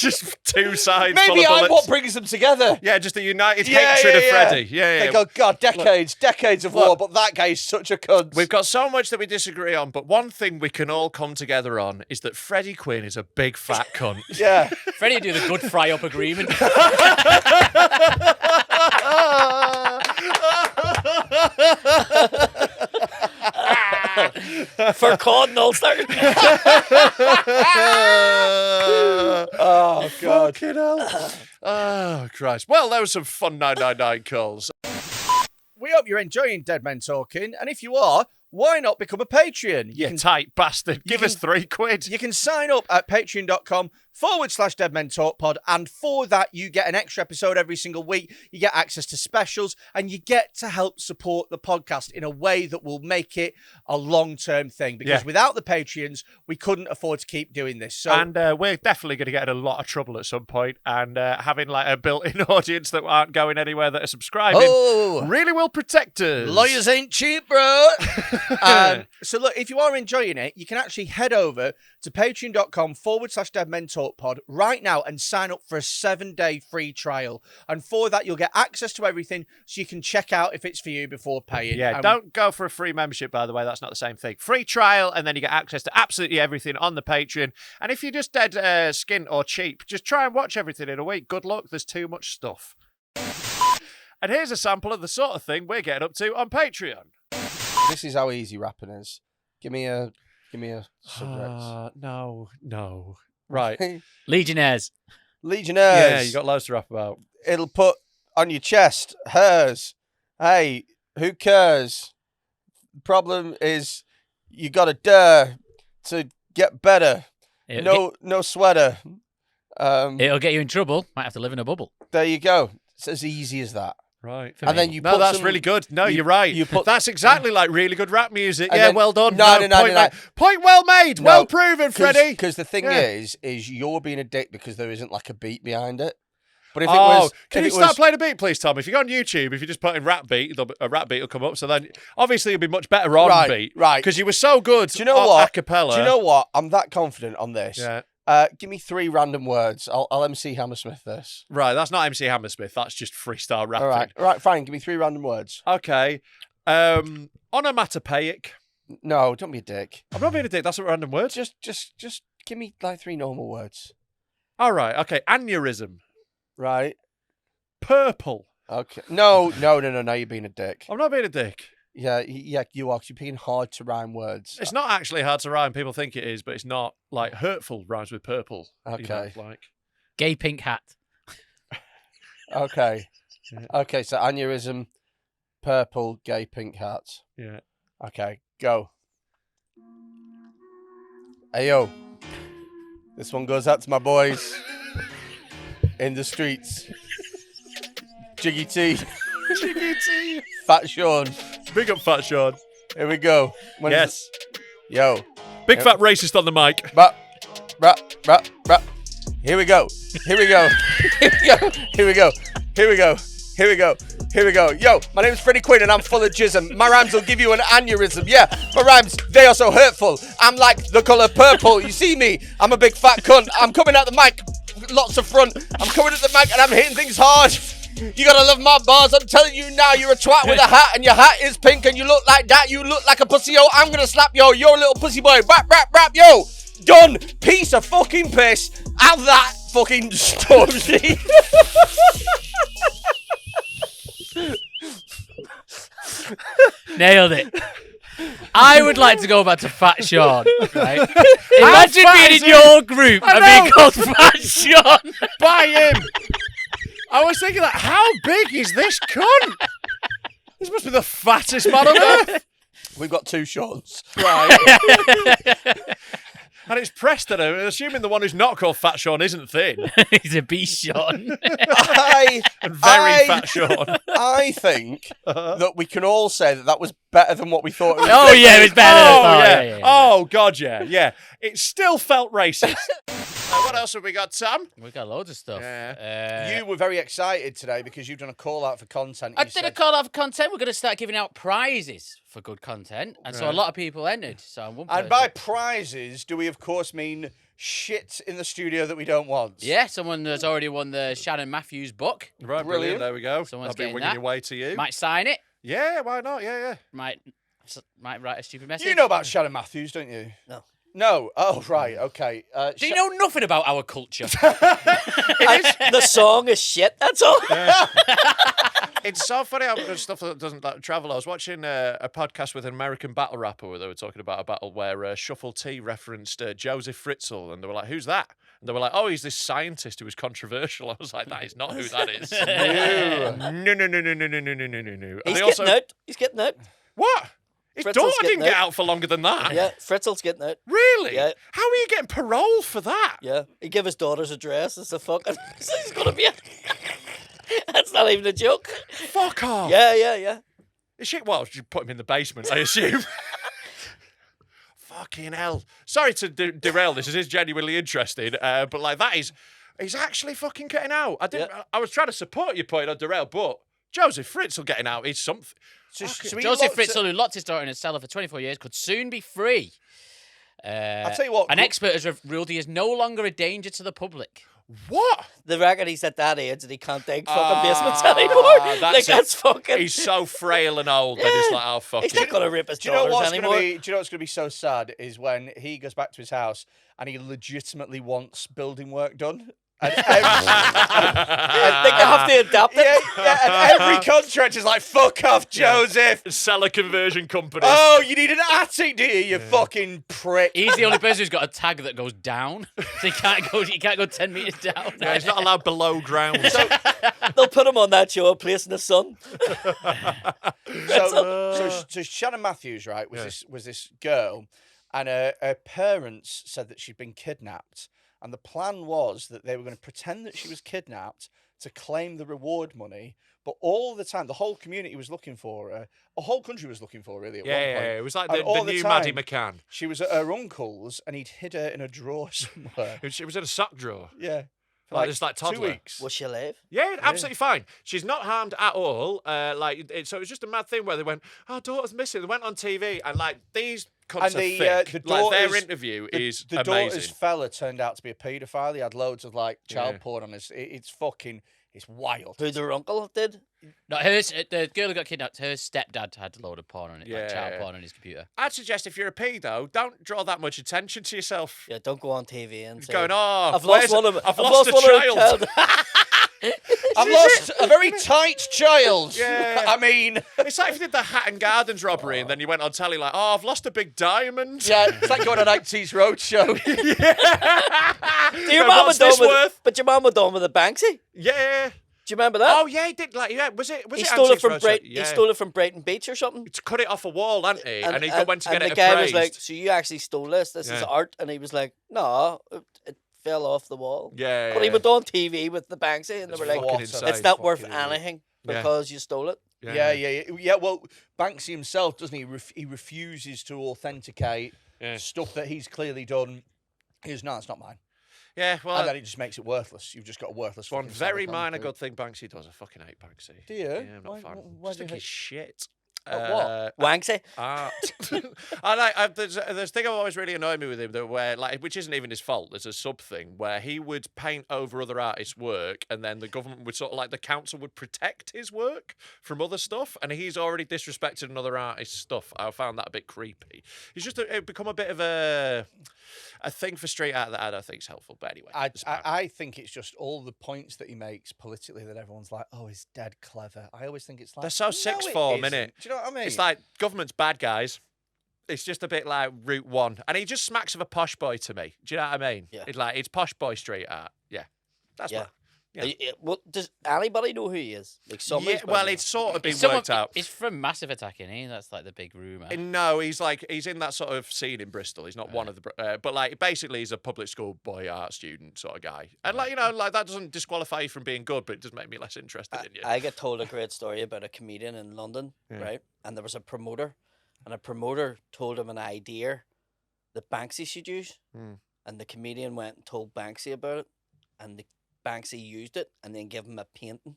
Just two sides full Maybe of I'm bullets. what brings them together. Yeah, just a united hatred of Freddie. Yeah. They go, God, decades of war, but that guy is such a cunt. We've got so much that we disagree on, but one thing we can all come together on is that Freddie Quinne is a big fat cunt. Yeah. Freddie do the good fry up agreement. For Cod and Ulster. Oh, God. Fucking hell. Oh, Christ. Well, there was some fun 999 calls. We hope you're enjoying Dead Men Talking, and if you are, why not become a Patreon? You tight bastard. Give us £3. You can sign up at patreon.com/ Dead Men Talk Pod. And for that, you get an extra episode every single week. You get access to specials and you get to help support the podcast in a way that will make it a long-term thing. Because without the Patreons, we couldn't afford to keep doing this. So, and we're definitely going to get in a lot of trouble at some point, and having like a built-in audience that aren't going anywhere that are subscribing really will protect us. Lawyers ain't cheap, bro. So look, if you are enjoying it, you can actually head over to patreon.com/Dead Men Talk Pod right now and sign up for a 7-day free trial. And for that, you'll get access to everything so you can check out if it's for you before paying. Yeah, don't go for a free membership, by the way. That's not the same thing. Free trial, and then you get access to absolutely everything on the Patreon. And if you're just dead skint or cheap, just try and watch everything in a week. Good luck. There's too much stuff. And here's a sample of the sort of thing we're getting up to on Patreon. This is how easy rapping is. Give me a subject. No. Right. Legionnaires. Legionnaires. Yeah, you got loads to rap about. It'll put on your chest, hers. Hey, who cares? The problem is you got to dare to get better. No sweater. It'll get you in trouble. Might have to live in a bubble. There you go. It's as easy as that. Right. And then you No, put that's some- really good. No, you're right. That's exactly like really good rap music. And Yeah, then- well done. No. Point well made. Well proven, Freddie. Because the thing Yeah. is you're being a dick because there isn't like a beat behind it. But if it Oh, was, can if you it start was, playing a beat, please, Tom? If you go on YouTube, if you just put in rap beat, a rap beat will come up. So then, obviously, you'll be much better on beat, right? Because you were so good. Do you know what? Acapella. Do you know what? I'm that confident on this. Yeah. Give me 3 random words. I'll MC Hammersmith this. Right, that's not MC Hammersmith. That's just freestyle rapping. All right, fine. Give me 3 random words. Okay. Onomatopoeic. No, don't be a dick. I'm not being a dick. That's a random word. Just give me like 3 normal words. All right. Okay. Aneurysm. Right. Purple. Okay. No. You're being a dick. I'm not being a dick. Yeah, you are. 'Cause you're being hard to rhyme words. It's not actually hard to rhyme. People think it is, but it's not. Like hurtful rhymes with purple. Okay. Like Gay pink hat. Okay. Yeah. Okay, so aneurysm, purple, gay pink hat. yeah. Okay, go. Hey, yo. This one goes out to my boys in the streets. Jiggy T, Jiggy T. Fat Sean. Big up, Fat Sean. Here we go. When is Yes. it? Yo. Big fat racist on the mic. Rap. Here we go. Here we go. Yo, my name's Freddy Quinne and I'm full of jism. My rhymes will give you an aneurysm. Yeah, my rhymes, they are so hurtful. I'm like the colour purple. You see me? I'm a big fat cunt. I'm coming at the mic, lots of front. I'm coming at the mic and I'm hitting things hard. You gotta love my bars. I'm telling you now, you're a twat with a hat and your hat is pink and you look like that. You look like a pussy, yo. I'm gonna slap yo. You're a little pussy boy. Rap, yo. Done. Piece of fucking piss. Have that fucking Stormzy. Nailed it. I would like to go back to Fat Sean, right? Imagine fat being is in he? your group I and being know. called Fat Sean. By him. I was thinking, like, how big is this cunt? This must be the fattest man on earth. We've got 2 Seans. Right. And it's Preston. I'm assuming the one who's not called Fat Sean isn't thin. He's a beast, Sean. And very fat Sean. I think that we can all say that was better than what we thought it was. Oh, yeah, it was better than I thought. yeah. Yeah. Oh, God, yeah. Yeah. It still felt racist. What else have we got, Sam? We've got loads of stuff. Yeah. You were very excited today because you've done a call out for content. I you did said. a call out for content. We're going to start giving out prizes for good content. And so a Right. lot of people entered. So I'm one And person. by prizes, do we of course mean shit in the studio that we don't want? Yeah, someone has already won the Shannon Matthews book. Right, Brilliant. brilliant. There we go. Someone's I'll be getting winging that. your way to you. Might sign it. Yeah, why not? Yeah. Might write a stupid message. You know about Shannon Matthews, don't you? No. No? Oh, right, okay. Do you know nothing about our culture? The song is shit, that's all. It's so funny how much stuff that doesn't travel. I was watching a podcast with an American battle rapper where they were talking about a battle where Shuffle T referenced Joseph Fritzl, and they were like, "Who's that?" And they were like, "Oh, he's this scientist who was controversial." I was like, "That is not who that is." No. He's They getting also- out. He's getting out. What? His Fritzl's daughter getting didn't get out. out for longer than that. Yeah, Fritzl's getting out. Really? Yeah. How are you getting parole for that? Yeah, he gave his daughter's address as a fucking. So he's gonna be. That's not even a joke. Fuck off. Yeah. Is she? Well, she put him in the basement, I assume. Fucking hell. Sorry to derail this. This is genuinely interesting. But like that is, he's actually fucking getting out. I was trying to support your point on derail, but Joseph Fritzl getting out is something. So we Joseph looked at- Fritzl, who locked his daughter in a cellar for 24 years, could soon be free. I'll tell you what. An expert has ruled he is no longer a danger to the public. What? The reckon he's at that age and he can't dig fucking basements anymore. That's fucking. He's so frail and old that it's like, oh, fuck He's it. not gonna rip his Do you know daughters what's anymore. gonna be? Do you know what's gonna be so sad is when he goes back to his house and he legitimately wants building work done. And I think they have to adapt it. and every contractor's like, "Fuck off, Joseph." Seller conversion company. Oh, you need an attic, do you? You fucking prick. He's the only person who's got a tag that goes down, so he can't go 10 meters down. Yeah, he's not allowed below ground. They'll put him on that show, A Place in the Sun. So Shannon Matthews, right, was this girl, and her parents said that she'd been kidnapped, and the plan was that they were going to pretend that she was kidnapped to claim the reward money. But all the time, the whole community was looking for her. The whole country was looking for her, really. At one point. Yeah, it was like And the all new time, Maddie McCann. She was at her uncle's, and he'd hid her in a drawer somewhere. She was in a sock drawer. Yeah. Just like 2 toddler. weeks. Will she live? Yeah, absolutely fine. She's not harmed at all. So it was just a mad thing where they went, "Our daughter's missing." They went on TV and like these cunts are thick. Like their interview is the amazing. daughter's fella turned out to be a paedophile. He had loads of like child porn on his. It's wild. Who their uncle did? No, the girl who got kidnapped, her stepdad had a load of porn on it, like child porn on his computer. I'd suggest if you're a pedo, don't draw that much attention to yourself. Yeah, don't go on TV and say, Going, oh, I've lost one of I've lost a child. I've lost a very tight child. Yeah. I mean, It's like if you did the Hatton Gardens robbery and then you went on telly like, oh, I've lost a big diamond. yeah, it's like going on 80s Roadshow. Your mum what's was this done with, worth? but your mum was done with the Banksy. Yeah. Do you remember that? Oh yeah, he did. Like, yeah, was he it? stole it Antiques from Roadshow? Brighton. Yeah. He stole it from Brighton Beach or something. To cut it off a wall, hadn't he? And he went to get and it the guy appraised. was like, "So you actually stole this? This is Yeah. art?" And he was like, "No, it fell off the wall." Yeah, But he yeah. went on TV with the Banksy, and It's they were like, fucking "It's insane. "It's not worth Fucking idiot. anything Yeah. because you stole it." Yeah. Well, Banksy himself, doesn't he? He refuses to authenticate Yeah. stuff that he's clearly done. He goes, no, it's not mine. Yeah, well, And then it just makes it worthless. You've just got a worthless. one fucking very cyberpunk minor dude. good thing Banksy does. I fucking hate Banksy. Do you? Yeah, I'm not Why- a fan. why Just do you think he's shit. What? Wanksy. Art. There's a thing that always really annoyed me with him, where like, which isn't even his fault. There's a sub thing where he would paint over other artists' work, and then the government would sort of like the council would protect his work from other stuff, and he's already disrespected another artist's stuff. I found that a bit creepy. He's just it become a bit of a thing for street art that I don't think is helpful. But anyway, I think it's just all the points that he makes politically that everyone's like, oh, he's dead clever. I always think it's like they're so no, sixth it form, isn't. innit? Do you know what I mean? It's like government's bad guys. It's just a bit like Route 1. And he just smacks of a posh boy to me. Do you know what I mean? Yeah. It's posh boy street art. Yeah. That's Yeah. what. Yeah. Well, does anybody know who he is? Like somebody's Well, probably- it's sort of been Someone- worked out. It's from Massive Attack, isn't he? That's like the big rumour. No, he's in that sort of scene in Bristol. He's not one of the, but like basically he's a public school boy art student sort of guy. And like like that doesn't disqualify you from being good, but it does make me less interested in you. I get told a great story about a comedian in London, right? And there was a promoter, and a promoter told him an idea that Banksy should use, and the comedian went and told Banksy about it, and the Banksy used it, and then gave him a painting.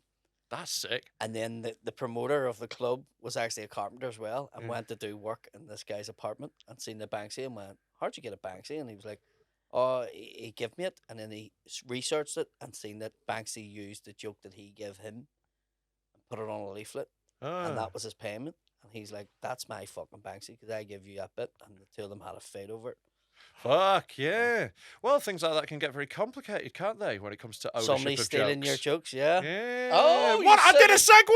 That's sick. And then the promoter of the club was actually a carpenter as well, and went to do work in this guy's apartment and seen the Banksy and went, "How'd you get a Banksy?" And he was like, "Oh, he gave me it." And then he researched it and seen that Banksy used the joke that he gave him and put it on a leaflet, and that was his payment. And he's like, "That's my fucking Banksy because I give you a bit." And the two of them had a fight over it. Fuck yeah. Well, things like that can get very complicated, can't they, when it comes to ownership Somebody of stealing jokes? your jokes, yeah. Yeah. Oh, you what? I did a said segue.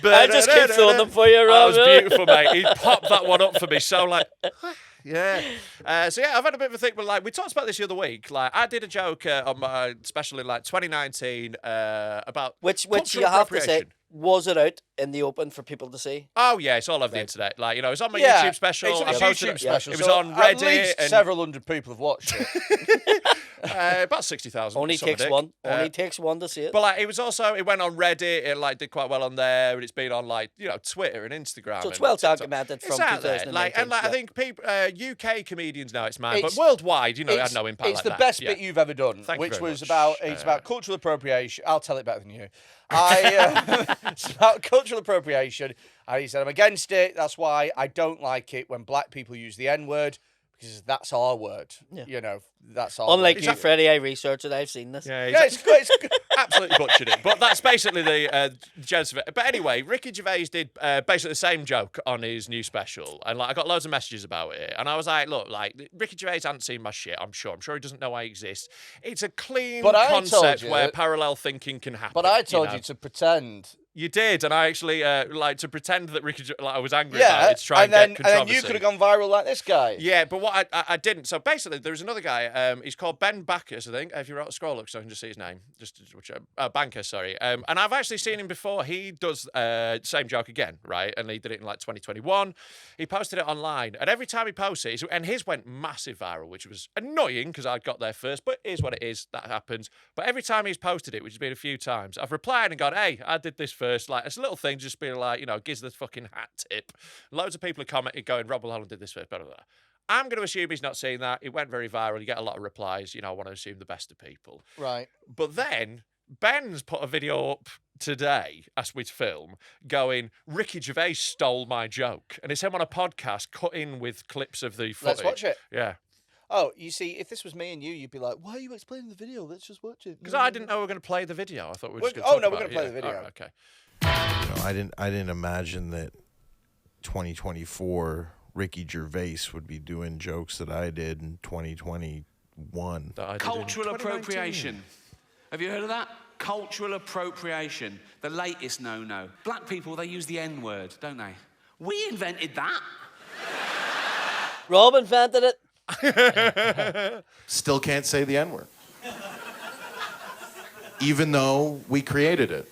I just keep throwing them for you, That Rob. was beautiful, mate. He popped that one up for me. So like, yeah. So yeah, I've had a bit of a think, but like we talked about this the other week. Like I did a joke on my special in like 2019 about Which cultural you have to say, appropriation. Was it out in the open for people to see? Oh yeah, it's all over the internet. Like, you know, it's on my Yeah, YouTube special. It's on I his posted YouTube it. special. It was so on at Reddit. least And, several hundred people have watched it. about 60,000. Only suck my takes dick. one. Only takes one to see it. But like, it went on Reddit. It like did quite well on there, and it's been on like Twitter and Instagram. So it's and well TikTok. documented It's from out there. 2019. Like, and like, yeah. I think people, UK comedians know it's mad, but It's- worldwide, it had no impact. It's like the that. best Yeah. bit you've ever done, Thank you which very was much. it's about cultural appropriation. I'll tell it better than you. It's about cultural appropriation, and he said, I'm against it. That's why I don't like it when black people use the N-word, because that's our word. Yeah. That's our Unlike word. you, Freddie, I researched it. I've seen this. Yeah, Yeah, it's good. It's good. absolutely butchered it. But that's basically the gist of it. But anyway, Ricky Gervais did basically the same joke on his new special, and like I got loads of messages about it. And I was like, look, like Ricky Gervais hasn't seen my shit. I'm sure he doesn't know I exist. It's a clean But I told concept you- where parallel thinking can happen. But I told know? you to pretend. You did, and I actually like to pretend that I was angry Yeah, about it to try and, then get controversy. you could have gone viral like this guy. Yeah, but what I didn't. So basically, there's another guy. He's called Ben Backus, I think. If you scroll up, so I can just see his name. Banker, sorry. And I've actually seen him before. He does same joke again, right? And he did it in like 2021. He posted it online, and every time he posts it, and his went massive viral, which was annoying because I got there first. But it is what it is. That happens. But every time he's posted it, which has been a few times, I've replied and gone, "Hey, I did this first." Like it's a little thing, just being like, gives the fucking hat tip. Loads of people have commented going, "Rob Mulholland did this first." Blah, blah, blah. I'm going to assume he's not seen that. It went very viral. You get a lot of replies. I want to assume the best of people. Right. But then Ben's put a video up today, as we film, going, Ricky Gervais stole my joke. And it's him on a podcast cut in with clips of the footage. Let's watch it. Yeah. Oh, you see, if this was me and you'd be like, why are you explaining the video? Let's just watch it. Because I didn't know we were going to play the video. I thought we were just going to Oh, talk no, we're about going to play it. the video. All right, okay. I didn't imagine that 2024 Ricky Gervais would be doing jokes that I did in 2021. That I did in Cultural 2019. appropriation. Have you heard of that? Cultural appropriation. The latest no-no. Black people, they use the N-word, don't they? We invented that. Rob invented it. Still can't say the N-word. Even though we created it.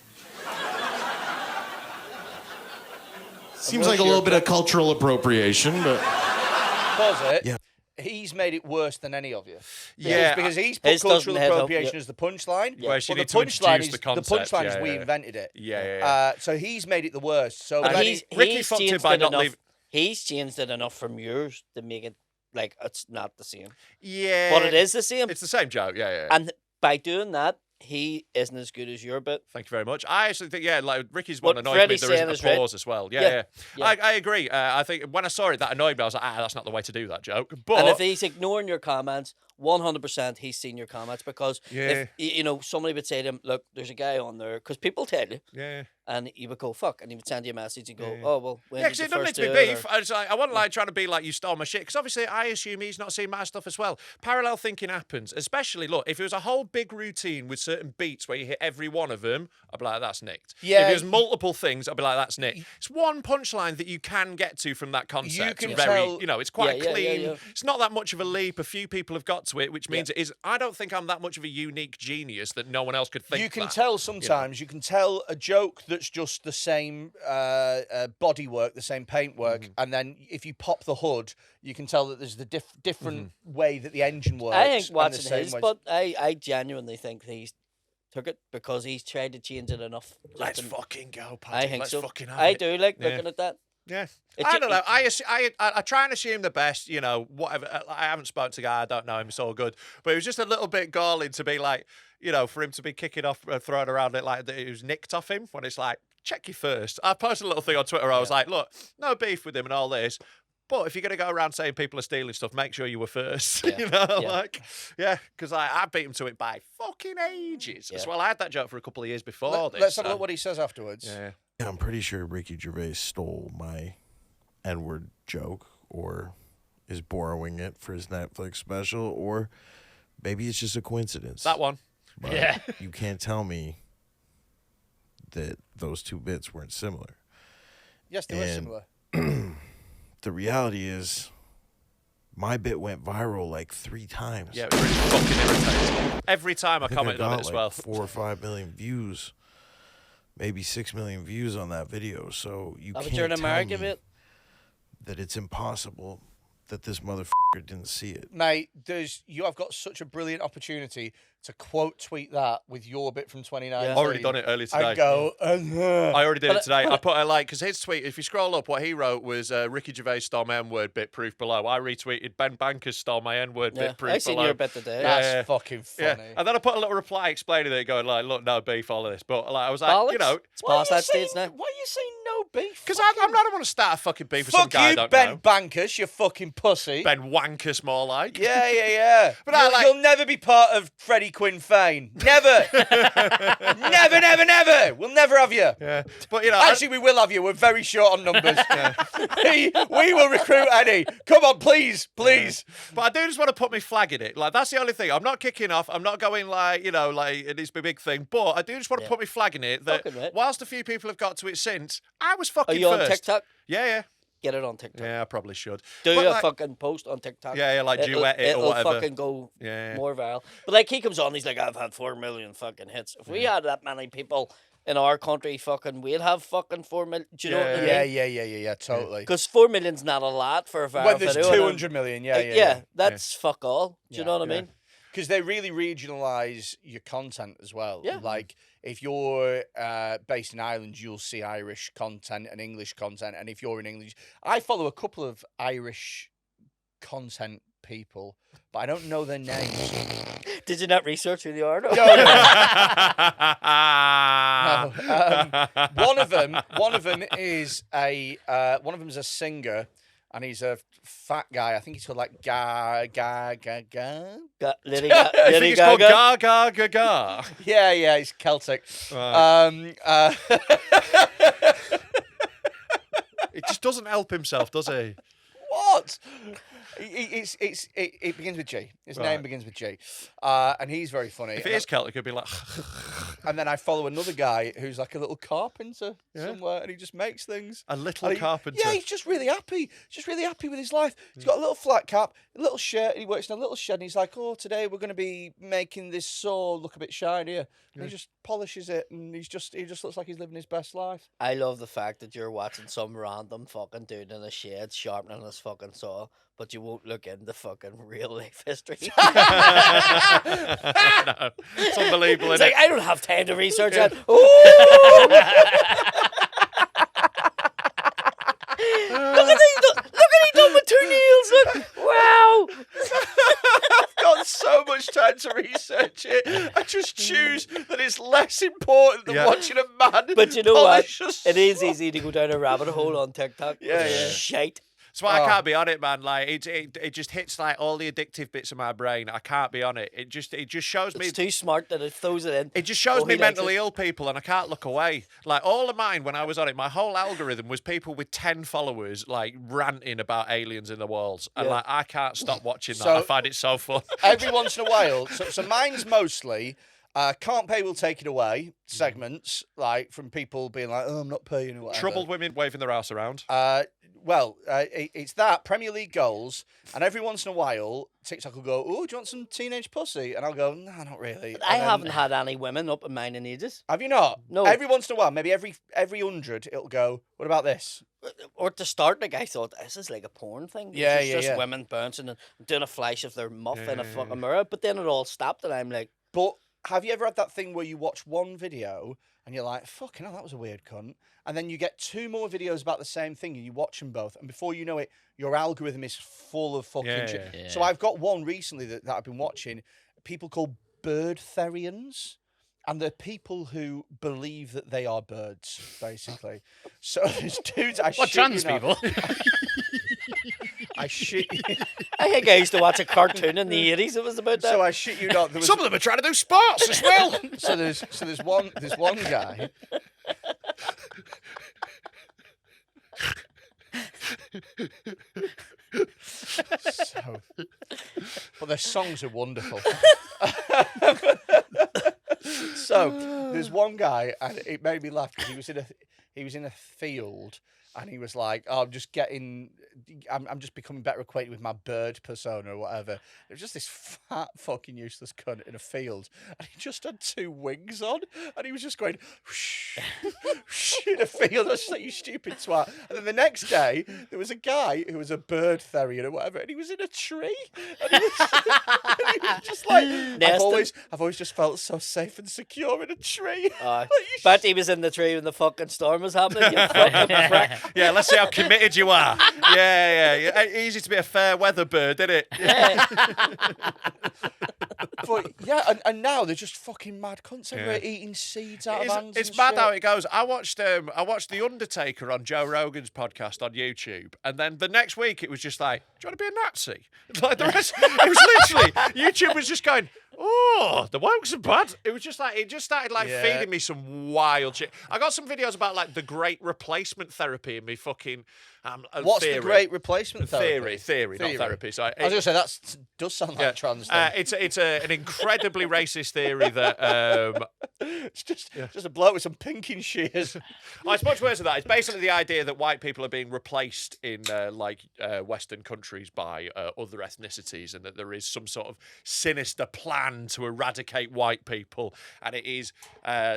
Seems like a little bit of cultural appropriation, but... Pause it. Yeah. He's made it worse than any of you. Yeah, Because he's put his doesn't cultural head up, appropriation yeah. as the punchline. Where she But needs the to punchline introduce is the concept. punchline Yeah, is we yeah. invented it. Yeah. So he's made it the worst. So And when Ricky he's fucked it changed by it not enough. leaving- He's changed it enough from yours to make it like it's not the same. Yeah. But it is the same. It's the same joke. Yeah. And by doing that, he isn't as good as your bit. Thank you very much. I actually think, like Ricky's one What annoys me. Freddie's There isn't saying is right. applause as well. Yeah. Yeah. I agree. I think when I saw it, that annoyed me. I was like, that's not the way to do that joke. But And if he's ignoring your comments, 100% he's seen your comments because Yeah. if somebody would say to him, look, there's a guy on there, because people tell you, yeah. and he would go, fuck, and he would send you a message and go, Yeah. oh, well, when Yeah, did because you it doesn't need first to be do it, beef. or- I wasn't like trying to be like you stole my shit. Because obviously, I assume he's not seen my stuff as well. Parallel thinking happens, especially look if it was a whole big routine with certain beats where you hit every one of them. I'd be like, that's nicked. Yeah, If it was multiple things, I'd be like, that's nicked. It's one punchline that you can get to from that concept. can very, tell- it's quite Yeah, yeah, clean. yeah. It's not that much of a leap. A few people have got to it, which means it is. I don't think I'm that much of a unique genius that no one else could think. you can that. tell sometimes, you can tell a joke that's just the same body work, the same paint work, and then if you pop the hood, you can tell that there's the different way that the engine works. I think and the watching same his, ways- but I genuinely think he's took it because he's tried to change it enough. just Let's to- fucking go, Paddy. I think Let's so. fucking have I it. do like Yeah. looking at that. Yeah, It I ju- don't know. I try and assume the best. Whatever. I haven't spoken to the guy. I don't know him. It's all good. But it was just a little bit galling to be like, for him to be kicking off, throwing around it like that it was nicked off him. When it's like, check you first. I posted a little thing on Twitter. I was like, look, no beef with him and all this. But if you're gonna go around saying people are stealing stuff, make sure you were first. Yeah. Because I beat him to it by fucking ages. Yeah. Well, I had that joke for a couple of years before this. Let's have a so- look what he says afterwards. Yeah. I'm pretty sure Ricky Gervais stole my N-word joke or is borrowing it for his Netflix special, or maybe it's just a coincidence. That one. But Yeah. you can't tell me that those two bits weren't similar. Yes, they were And- similar. The reality is, my bit went viral like 3 times. Yeah, it was really fucking irritating. Every time I I think commented got on it as like well. 4 or 5 million views. maybe 6 million views on that video. So you But can't you're in tell America, me mate. that it's impossible that this motherfucker didn't see it. Mate, you have got such a brilliant opportunity to quote tweet that with your bit from 2019. Yeah. Already done it earlier today. I go, I already did But it today. I put a like, because his tweet, if you scroll up, what he wrote was Ricky Gervais stole my N-word bit, proof below. I retweeted Ben Bankers stole my N-word Yeah, bit, proof I seen below. your bit today. that's fucking Yeah, funny. and then I put a little reply explaining it, going like, "Look, no beef, all of this." But like, I was like, Bollocks. you know, It's past that stage now. Why are you saying no beef? because I don't want to start a fucking beef with some Fuck guy I you, don't Ben know. Bankers, you fucking pussy. Ben Wankus, more like. Yeah. But I like- you'll never be part of Freddy Quinne fame. Never. never. We'll never have you. Yeah, but you know, Actually, we will have you. We're very short on numbers. we will recruit Eddie. Come on, please. but I do just want to put my flag in it. Like, that's the only thing. I'm not kicking off. I'm not going like, you know, like it needs to be a big thing. But I do just want to put my flag in it that Fucking right. whilst a few people have got to it since, I was Are fucking you on first. TikTok? Yeah. Get it on TikTok. Yeah, I probably should. Do But, a like, fucking post on TikTok. Yeah, like duet it or it'll whatever. fucking go Yeah. more viral. But like he comes on, he's like, I've had 4 million fucking hits. If we had that many people in our country, fucking, we'd have fucking 4 million. Do you know what I mean? Yeah, totally. Because 4 million's not a lot for a viral When there's video. and 200 million, yeah. that's fuck all. Do you know what I mean? Because they really regionalise your content as well. Yeah. Like, if you're based in Ireland, you'll see Irish content and English content. And if you're in English... I follow a couple of Irish content people, but I don't know their names. Did you not research who they are? No. No. One of them is one of them's a singer, and he's a fat guy. I think he's called like Lady I think it's called Gaga. Ga Ga Ga Ga. Yeah, he's Celtic. Right. It just doesn't help himself, does he? What? It begins with G. His name begins with G, and he's very funny. If it is Celtic, it'd be like. And then I follow another guy who's like a little carpenter somewhere, and he just makes things. A little And carpenter. Yeah, he's just really happy. Just really happy with his life. He's got a little flat cap, a little shirt, and he works in a little shed, and he's like, oh, today we're going to be making this saw look a bit shinier. And he just polishes it, and he just looks like he's living his best life. I love the fact that you're watching some random fucking dude in a shed sharpening his fucking saw, but you won't look into fucking real life history. No, it's unbelievable. It's Isn't like, it? I don't have time to research that. Ooh! Look at he done with 2 nails. Look. Wow. I've got so much time to research it. I just choose that it's less important than watching a man. But you know what? polish a It is saw. easy to go down a rabbit hole on TikTok. Yeah, It's yeah. shite. That's why I can't be on it, man. Like it just hits like all the addictive bits of my brain. I can't be on it. It just shows me. It's too smart that it throws it in. It just shows Oh, me he likes mentally it. ill people, and I can't look away. Like all of mine, when I was on it, my whole algorithm was people with 10 followers, like ranting about aliens in the walls, and Yeah. like I can't stop watching that. So- I find it so fun. Every once in a while. So mine's mostly can't pay, will take it away segments, like from people being like, oh, I'm not paying or whatever. Troubled women waving their house around. It's that Premier League goals, and every once in a while, TikTok will go, "Oh, do you want some teenage pussy?" And I'll go, "No, not really." I And then- haven't had any women up in mine in ages. Have you not? No. Every once in a while, maybe every 100, it'll go. What about this? Or to start, like, I thought, this is like a porn thing. Yeah, It's yeah, just yeah. women bouncing and doing a flash of their muff in a fucking mirror. But then it all stopped, and I'm like, But have you ever had that thing where you watch one video and you're like, "Fucking hell, that was a weird cunt," and then you get 2 more videos about the same thing and you watch them both, and before you know it, your algorithm is full of fucking Yeah, shit. yeah. So I've got one recently that I've been watching. People called bird therians. And they're people who believe that they are birds, basically. So there's dudes. What trans people? I shit. I think I used to watch a cartoon in the 80s. It was about that. So I shit you not. There was Some of them are trying to do sports as well. so there's one guy. But their songs are wonderful. So there's one guy, and it made me laugh because he was in a field, and he was like, "Oh, I'm just becoming better acquainted with my bird persona or whatever." It was just this fat fucking useless cunt in a field, and he just had 2 wings on, and he was just going whoosh, whoosh in a field. I was just like, "You stupid twat!" And then the next day, there was a guy who was a bird terrier or whatever, and he was in a tree, and he was, and he was just like, "I've always just felt so safe and secure in a tree." But he was in the tree when the fucking storm was happening. You fucking prick. Yeah, let's see how committed you are. Yeah. Easy to be a fair weather bird, isn't it? Yeah. But yeah, and now they're just fucking mad cunts everywhere eating seeds out of hands. It's and mad shit. how it goes. I watched The Undertaker on Joe Rogan's podcast on YouTube, and then the next week it was just like, "Do you want to be a Nazi?" Like the rest, it was literally YouTube was just going, "Oh, the wokes are bad." It was just like it just started like feeding me some wild shit. I got some videos about like the great replacement therapy in me fucking. What's theory. the great replacement therapy? Theory, not therapy. So I was going to say that does sound like trans. It's an incredibly racist theory that it's just a bloke with some pinking shears. Oh, it's much worse than that. It's basically the idea that white people are being replaced in Western countries by other ethnicities, and that there is some sort of sinister plan to eradicate white people, and it is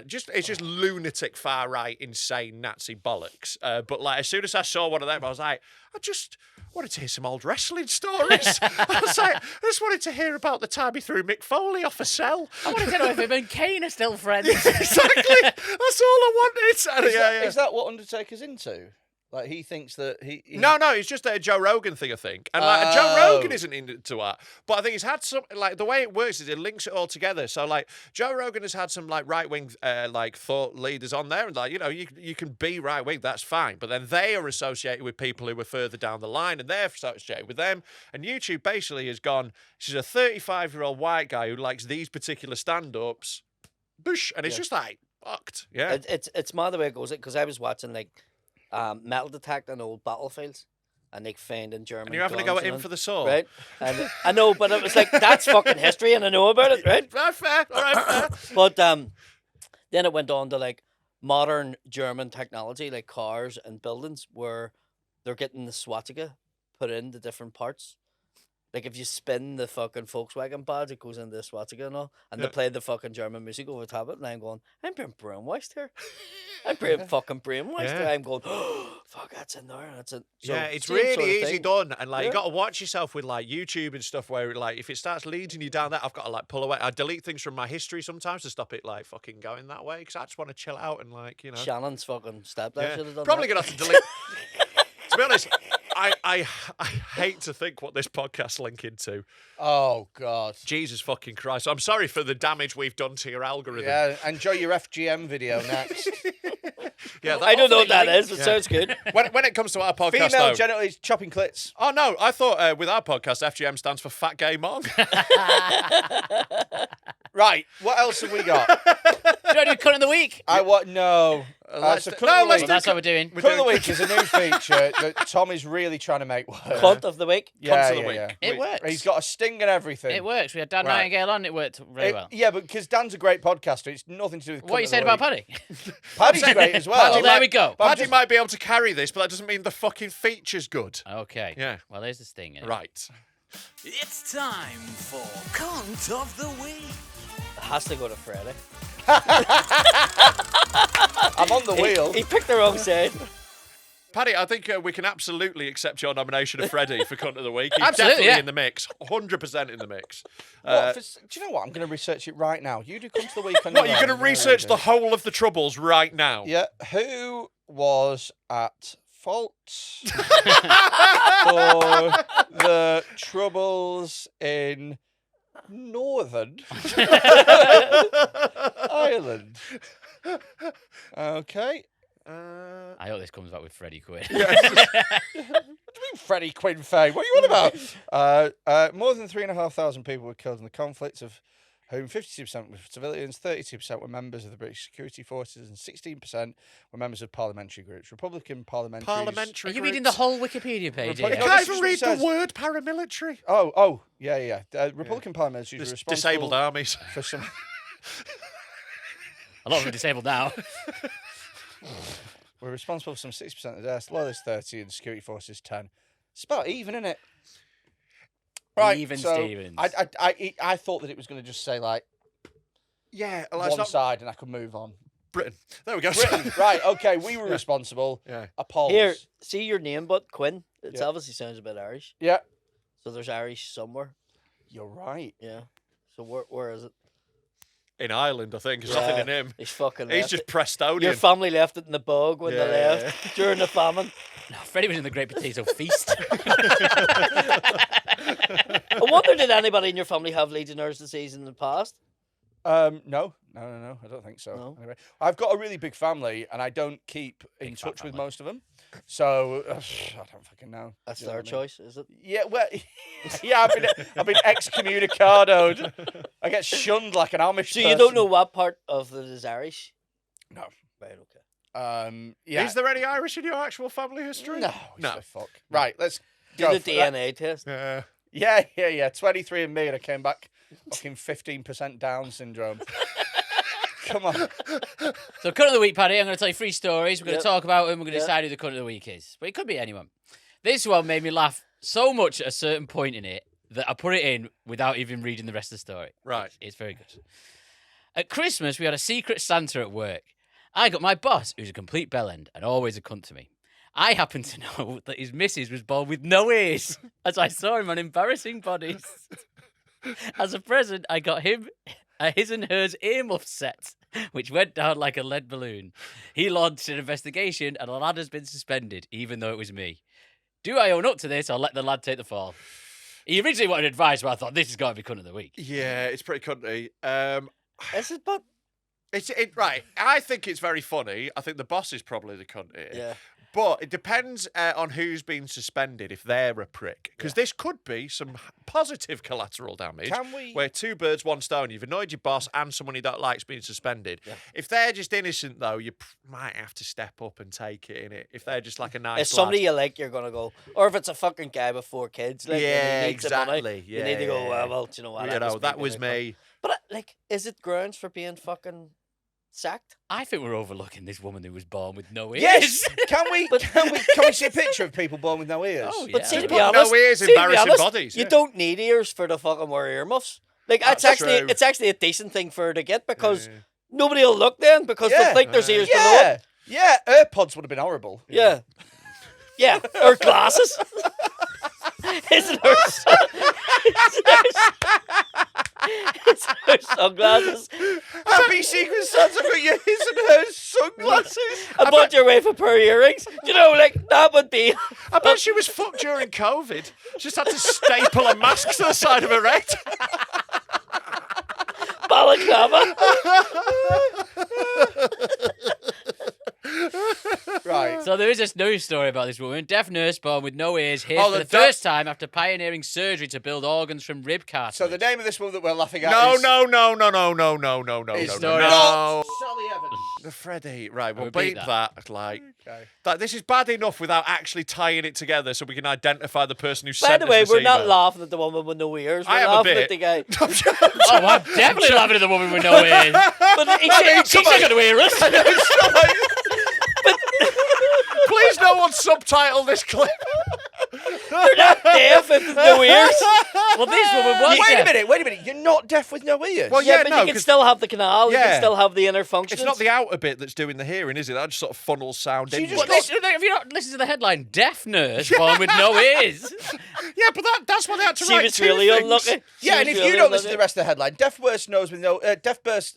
just lunatic, far right, insane Nazi bollocks. But like as soon as I saw one of them, I was like, I just wanted to hear some old wrestling stories. I was like, I just wanted to hear about the time he threw Mick Foley off a cell. I wanted to know if him and Kane are still friends. Exactly. That's all I wanted. Is that what Undertaker's into? Like he thinks that he... No, it's just a Joe Rogan thing, I think. And like Joe Rogan isn't into that. But I think he's had some, like the way it works is it links it all together. So like Joe Rogan has had some like right-wing like thought leaders on there, and like, you know, you can be right-wing, that's fine. But then they are associated with people who are further down the line, and they're associated with them. And YouTube basically has gone, she's a 35-year-old white guy who likes these particular stand-ups. Boosh. And it's just like, fucked. Yeah. It's mad the way it goes, because I was watching like metal detecting old battlefields and like finding German. And you're having to go in for the sword, right? And I know, but it was like that's fucking history, and I know about it, right? Fair, all right, fair. But then it went on to like modern German technology, like cars and buildings, where they're getting the swastika put into different parts. Like if you spin the fucking Volkswagen badge, it goes into the swastika and all, and they play the fucking German music over top it, and I'm going, I'm being brainwashed here. I'm being fucking brainwashed here. I'm going, oh, fuck, that's in there. That's it. So, yeah, it's same really sort of easy thing. done, and like you got to watch yourself with like YouTube and stuff, where like if it starts leading you down that, I've got to like pull away. I delete things from my history sometimes to stop it like fucking going that way, because I just want to chill out and like, you know. Shannon's fucking stepdad should have done Probably that. gonna have to delete. To be honest, I hate to think what this podcast's linking to. Oh God, Jesus fucking Christ! I'm sorry for the damage we've done to your algorithm. Yeah, enjoy your FGM video next. Yeah, I don't know what that is. It Yeah. sounds good. When it comes to our podcast, Female though, genital chopping clits. oh no, I thought with our podcast, FGM stands for Fat Gay Mong. Right, what else have we got? Do you want to do Cunt of the Week? No. Let's so do- Cunt no, of the let's Week. do That's what we're doing. Cunt of the Week is a new feature that Tom is really trying to make work. Cunt of the week. Yeah, of the week. It works. He's got a sting and everything. It works. We had Dan Right. Nightingale on. It worked very well. Yeah, but because Dan's a great podcaster, it's nothing to do with What Cunt you of said the about Week. Paddy? Paddy's great as well. Well, there we go. But I'm Paddy just- might be able to carry this, but that doesn't mean the fucking feature's good. Okay. Yeah. Well, there's this thing. Innit? Right. It's time for Cunt of the Week. It has to go to Freddy. I'm on the wheel. He picked the wrong side. Paddy, I think we can absolutely accept your nomination of Freddie for Cunt of the Week. He's Absolutely, definitely yeah. in the mix. 100% in the mix. Do you know what? I'm going to research it right now. You do Cunt of the Week on What, your you're own. going to research the whole of the Troubles right now? Yeah, who was at fault for the Troubles in Northern Ireland? Okay. I hope this comes back with Freddy Quinne. What do you mean Freddy Quinne fame? What are you on about? More than 3,500 people were killed in the conflicts, of whom 52% were civilians, 32% were members of the British security forces, and 16% were members of parliamentary groups. Republican parliamentary. Are you reading the whole Wikipedia page? Republican- here? You can't even read the word paramilitary. Oh, yeah. Republican parliamentary were responsible Disabled armies. for some. A lot of them are disabled now. We're responsible for some 60% of the deaths. Law is 30 and security forces 10. It's about even, isn't it? Right. Even so Stevens. I thought that it was going to just say like one side and I could move on. Britain. There we go. Britain. Right. Okay. We were responsible. Yeah. Appalled. Here, see your name, but Quinn. It Yeah. obviously sounds a bit Irish. Yeah. So there's Irish somewhere. You're right. Yeah. So where is it? In Ireland, I think. There's nothing in him. He's fucking. He's left just it. Prestonian. Your family left it in the bog when they Yeah. left during the famine. No, Freddie was in the Great Potato Feast. I wonder, did anybody in your family have Legionnaires' disease in the past? No. I don't think so. No? Anyway, I've got a really big family, and I don't keep in Big fat touch with family. most of them. So I don't fucking know. That's You know their what I mean? choice, is it? Yeah, well, yeah, I've been excommunicadoed. I get shunned like an Amish. So you don't know what part of it is Irish? No. Right, okay. Yeah. Is there any Irish in your actual family history? No. No. So fuck. Right. Let's Do go the for that. DNA test. Yeah. Yeah. 23 and me, and I came back fucking 15% Down syndrome. Come on. So, cunt of the week, Paddy. I'm going to tell you 3 stories. We're going to Yep. talk about them. We're going to Yep. decide who the cunt of the week is. But it could be anyone. This one made me laugh so much at a certain point in it that I put it in without even reading the rest of the story. Right. It's very good. At Christmas, we had a secret Santa at work. I got my boss, who's a complete bellend and always a cunt to me. I happened to know that his missus was born with no ears, as I saw him on embarrassing bodies. As a present, I got him a his and hers earmuff set, which went down like a lead balloon. He launched an investigation, and the lad has been suspended, even though it was me. Do I own up to this, or let the lad take the fall? He originally wanted advice, but I thought this has got to be cunt of the week. Yeah, it's pretty cunty. Is it, but Right. I think it's very funny. I think the boss is probably the cunt here. yeah. But it depends on who's been suspended, if they're a prick. Because this could be some positive collateral damage. Can we- Where 2 birds, 1 stone. You've annoyed your boss and someone you don't like's being suspended. Yeah. If they're just innocent, though, you might have to step up and take it, innit? If they're just like a nice If somebody lad. you like, you're gonna go. Or if it's a fucking guy with 4 kids, like, and Yeah, he needs the money, exactly. you need to go. Yeah. Well, do you know what? You know, that was being a cunt." me. But like, is it grounds for being fucking sacked? I think we're overlooking this woman who was born with no ears. Yes. Can we see a picture of people born with no ears? Oh, But yeah. see, to Just be put no honest, ears, see, to be embarrassing honest, bodies, you yeah. don't need ears for the fucking wear earmuffs. Like That's true. it's actually a decent thing for her to get because nobody will look then because Yeah. they'll think there's ears below it. Yeah. AirPods would have been horrible. Yeah. Yeah. Or glasses. Isn't hers? It's her sunglasses. Happy Secret Santa got your his and hers sunglasses. I bought your wife a pair of earrings. You know, like that would be. I bet she was fucked during COVID. She just had to staple a mask to the side of her head. Balaclava. Right. So there is this news story about this woman, deaf nurse born with no ears, here Oh, for the that- first time after pioneering surgery to build organs from rib cartilage. So the name of this one that we're laughing at No, is no. is story. not Sally Evans. Freddie, right, we'll Repeat beat that. that. Like, Okay. that this is bad enough without actually tying it together so we can identify the person who By sent the us way, this we're not email. laughing at the woman with no ears. We're I am a laughing bit. at the guy. Oh, I'm definitely laughing at the woman with no ears. But She's not going to hear us. Please no one subtitle this clip. they're not deaf if there's no ears. Well, this woman was Wait a deaf. minute. You're not deaf with no ears. Well, Yeah, yeah, but no, you can 'cause still have the canal. You Yeah. can still have the inner functions. it's not the outer bit that's doing the hearing, is it? That just sort of funnels sound So you in. just Well, if you not listen to the headline, deaf nurse born with no ears. Yeah, but that's why they had to She write was 2 really things. unlucky. She Yeah, was and if really you don't listen to unlucky. the rest of the headline, deaf nurse knows with no deaf nurse.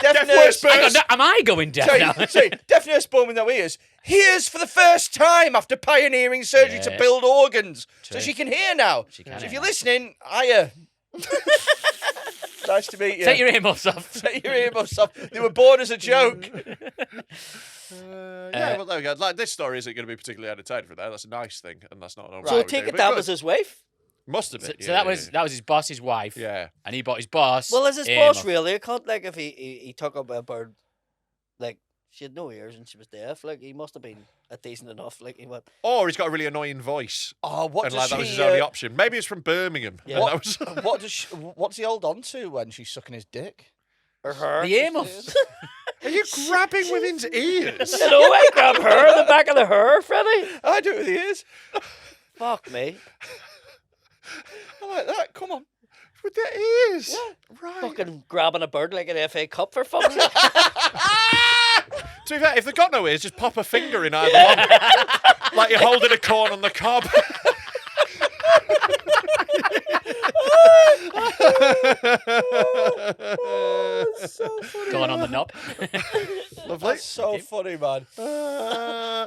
Deaf worse Hang on, am I going deaf now? Sorry, deaf nurse born with no ears hears for the first time after pioneering surgery to Yeah. build organs, so True. she can hear now. She can So if hear you're now. listening, hiya. Nice to meet you. Take your earmuffs off. Take your earmuffs off. They were born as a joke. Yeah, well, there we go. Like, this story isn't going to be particularly entertaining for that. That's a nice thing, and that's not. So take it that was his wife. Must have So, been. so that was his boss's wife. Yeah. And he bought his boss. Well, is his earmuff. boss really a cunt? Like if he took up a bird, like she had no ears and she was deaf. Like he must have been a decent enough. Like he went. Or he's got a really annoying voice. Oh, what And does like, that was she? his only option. Maybe it's from Birmingham. Yeah. And that was... What's he hold on to when she's sucking his dick? Or her. The earmuffs. Are you grabbing women's ears? You know, I grab her, the back of the hair, Freddy. I do it with the ears. Fuck me. I like that. Come on. With the ears? Yeah. Right. Fucking grabbing a bird like an FA Cup for fuck's sake. To be fair, if they've got no ears, just pop a finger in either one. Like you're holding a corn on the cob. So funny. Going on the knob. Lovely. That's so funny, man. I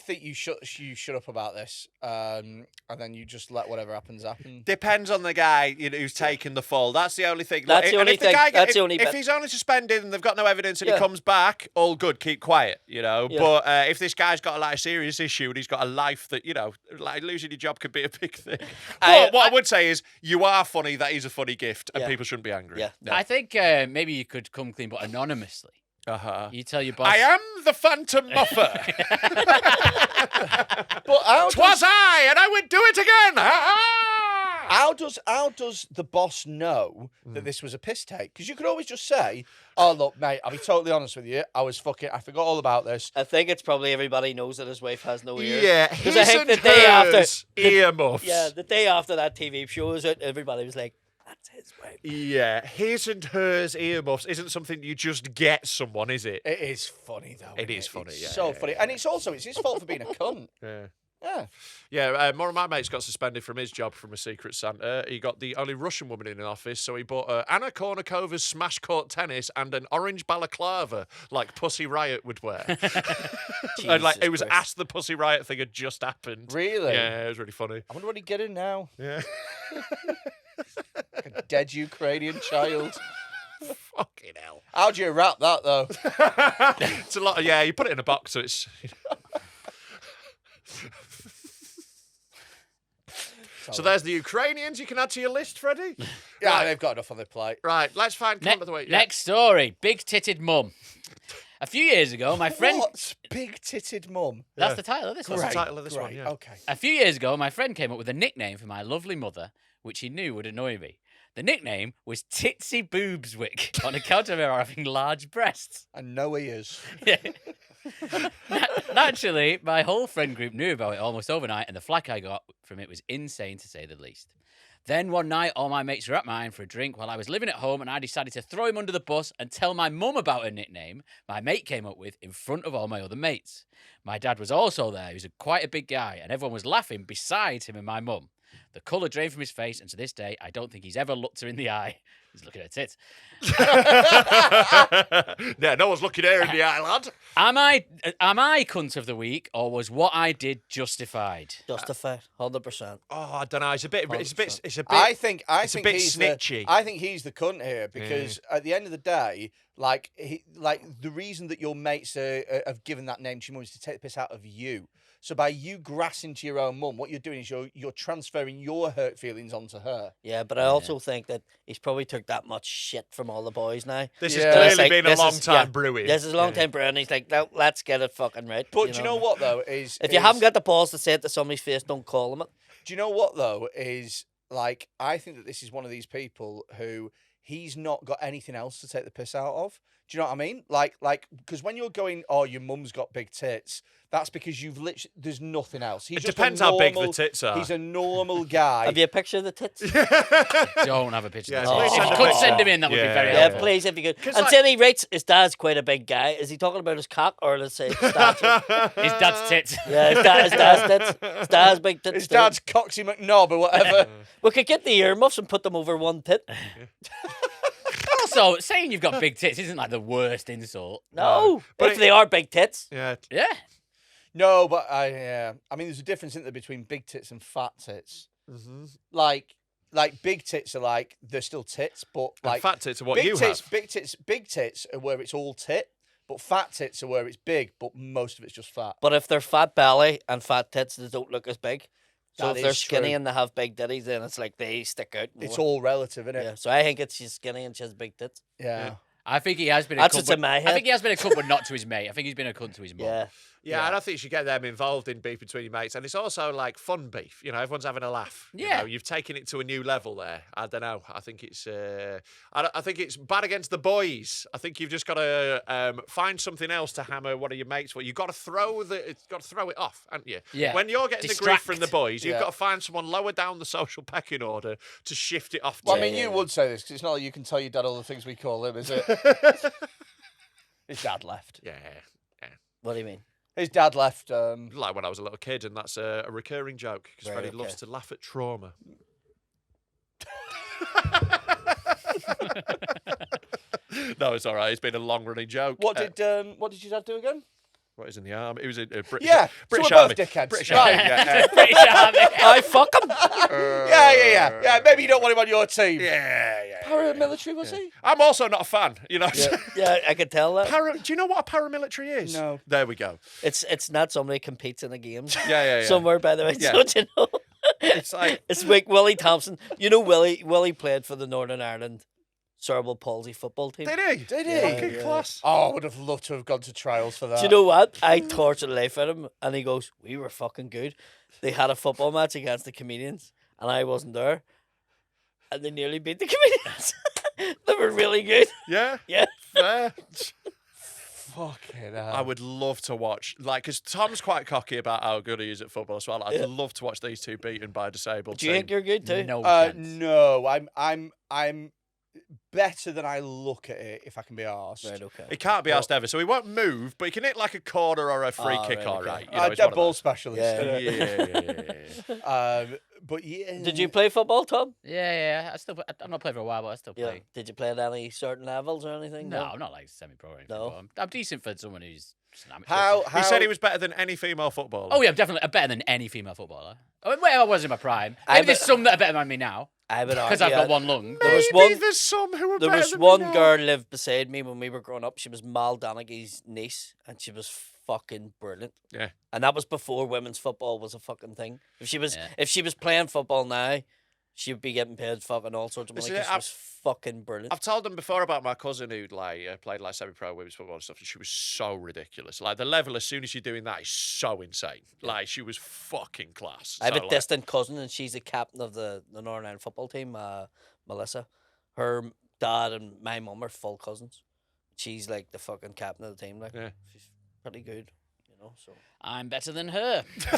think you shut up about this, and then you just let whatever happens happen. Depends on the guy who's taking the fall. That's the only thing. That's the And only if thing. guy That's the only if bit. he's only suspended and they've got no evidence and Yeah. he comes back, all good. Keep quiet, Yeah. But if this guy's got a serious issue and he's got a life that like losing your job could be a big thing. But what I would say is, you are funny. That is a funny gift, and Yeah. people shouldn't be angry. Yeah. No. I think maybe you could come clean, but anonymously. Uh-huh. You tell your boss. I am the Phantom Muffer. But how Twas I, and I would do it again. how does the boss know that this was a piss take? Because you could always just say, "Oh look, mate, I'll be totally honest with you. I forgot all about this." I think it's probably everybody knows that his wife has no ears. Yeah, Because his I think and the day after, hers earmuffs. yeah, the day after that TV show was out, everybody was like, "That's his wife." Yeah, his and hers earmuffs isn't something you just get someone, is it? It is funny though. It isn't is funny, It's yeah, so yeah, funny, and it's his fault for being a cunt. Yeah. Yeah. Yeah, one of my mates got suspended from his job from a Secret Santa. He got the only Russian woman in the office, so he bought Anna Kournikovas smash court tennis and an orange balaclava like Pussy Riot would wear. And like it was Christ. asked the Pussy Riot thing had just happened. Really? Yeah, it was really funny. I wonder what he'd get in now. Yeah. A dead Ukrainian child. Fucking hell. How do you wrap that though? It's a lot. You put it in a box, so it's. So there's the Ukrainians you can add to your list, Freddie. Yeah, Right. they've got enough on their plate. Right, let's find cunt of the week. Yeah. Next story. Big-titted mum. A few years ago, my friend... What? Big-titted mum. That's Yeah. the title of this one. That's the title of this one, Great. yeah. Okay. A few years ago, my friend came up with a nickname for my lovely mother, which he knew would annoy me. The nickname was Titsy Boobswick, on account of her having large breasts. And no ears. Naturally, my whole friend group knew about it almost overnight, and the flack I got from it was insane, to say the least. Then one night, all my mates were at mine for a drink while I was living at home, and I decided to throw him under the bus and tell my mum about a nickname my mate came up with in front of all my other mates. My dad was also there. He was quite a big guy, and everyone was laughing besides him and my mum. The colour drained from his face, and to this day, I don't think he's ever looked her in the eye. He's looking at her tits. Yeah, no one's looking her in the eye, lad. Am I cunt of the week, or was what I did justified? Justified, 100%. Oh, I don't know. It's a bit. I think it's a bit he's snitchy. I think he's the cunt here because at the end of the day, like the reason that your mates have given that name to your mum is to take the piss out of you. So by you grassing to your own mum, what you're doing is you're transferring your hurt feelings onto her. Yeah, but I also think that he's probably took that much shit from all the boys now. This Yeah. has So it's clearly like, been a this long is- time yeah, brewing. This is a long time brewing, and he's like, no, let's get it fucking right. But do you know what though is If you haven't got the balls to say it to somebody's face, don't call them it. Do you know what though is like? I think that this is one of these people who he's not got anything else to take the piss out of. Do you know what I mean? Like, because when you're going, oh, your mum's got big tits. That's because you've literally there's nothing else. He's It just depends a how big the normal- tits are. He's a normal guy. Have you a picture of the tits? Don't have a picture. Yeah, of please this. send If a you could picture. send him in, that would be Yeah, very yeah, Yeah, helpful. please, if you could. 'Cause, And like- say he rates his dad's quite a big guy. Is he talking about his cock or his stature? His dad's tits. Yeah, his dad's tits. His dad's big tits. His too. dad's Coxie McNob or whatever. We could get the earmuffs and put them over one tit. Also, saying you've got big tits isn't like the worst insult. No, But if it- they are big tits. Yeah. Yeah. No, but I mean, there's a difference isn't there between big tits and fat tits. Mm-hmm. Like big tits are like they're still tits, but like fat tits are what big you tits, have. big tits are where it's all tit, but fat tits are where it's big, but most of it's just fat. But if they're fat belly and fat tits, they don't look as big. So That if they're is skinny true. and they have big titties, then it's like they stick out more. It's all relative, isn't Yeah, it? so I think it's she's skinny and she has big tits. Yeah. I think he has been a That's cunt. what's in my I head. think he has been a cunt, but not to his mate. I think he's been a cunt to his mum. Yeah. Yeah, I don't think you should get them involved in beef between your mates. And it's also like fun beef. You know, everyone's having a laugh. Yeah. You know, you've taken it to a new level there. I don't know. I think it's I think it's bad against the boys. I think you've just got to find something else to hammer one of your mates for. You've got to throw it off, haven't you? Yeah. When you're getting the Distract. grief from the boys, you've Yeah. got to find someone lower down the social pecking order to shift it off to. Well, I mean, you would say this because it's not like you can tell your dad all the things we call him, is it? His dad left. Yeah. What do you mean? His dad left. Like when I was a little kid, and that's a recurring joke because Right, Freddie loves okay. to laugh at trauma. No, it's all right. It's been a long-running joke. What did your dad do again? What is in the army? It was a British. Yeah, so British we're Army. both dickheads. British Right. Army. Yeah, British Army. I fuck him. Yeah. Maybe you don't want him on your team. yeah. Paramilitary, was he? I'm also not a fan. You know. Yeah, I could tell that. Do you know what a paramilitary is? No. There we go. It's not somebody competes in a game Yeah. somewhere. By the way, Yeah. don't you know? It's like It's like Willie Thompson. You know Willie played for the Northern Ireland cerebral palsy football team. did he? Did he? Fucking Yeah. class. Oh, I would have loved to have gone to trials for that. Do you know what? I tortured the life out of him, and he goes, "We were fucking good." They had a football match against the comedians, and I wasn't there, and they nearly beat the comedians. They were really good. Yeah. Yeah. Fair. Fucking hell. I would love to watch, like, because Tom's quite cocky about how good he is at football as well. I'd Yeah. love to watch these two beaten by a disabled Do you team. think you're good too? No chance. No, I'm better than I look at it, if I can be arsed. Right. Okay. He can't be asked ever, so he won't move, but he can hit like a corner or a free Oh, kick, right, all okay. right. You know, he's Dead one of ball those. specialist. Yeah. But yeah. Did you play football, Tom? Yeah. I'm not playing for a while, but I still Yeah. play. Did you play at any certain levels or anything? No, I'm not like semi-pro or anything. No. But I'm decent for someone who's just an amateur. How He said he was better than any female footballer. Oh yeah, I'm definitely better than any female footballer. I mean, well, I was in my prime. I'm Maybe there's a- some that are better than me now I would because argue I've got that one lung. There was Maybe one. there's some who are There better was than one me now. girl lived beside me when we were growing up. She was Mal Donaghy's niece, and she was fucking brilliant. Yeah. And that was before women's football was a fucking thing. If she was Yeah. playing football now, she'd be getting paid fucking all sorts of money. See, 'Cause she I've- was fucking brilliant. I've told them before about my cousin who'd played like semi-pro women's football and stuff, and she was so ridiculous. Like the level as soon as you're doing that is so insane. Like she was fucking class. I have So, a like, distant cousin, and she's the captain of the Northern Ireland football team, Melissa. Her dad and my mum are full cousins. She's like the fucking captain of the team. Like, Yeah. she's pretty good, you know. So, I'm better than her. cunt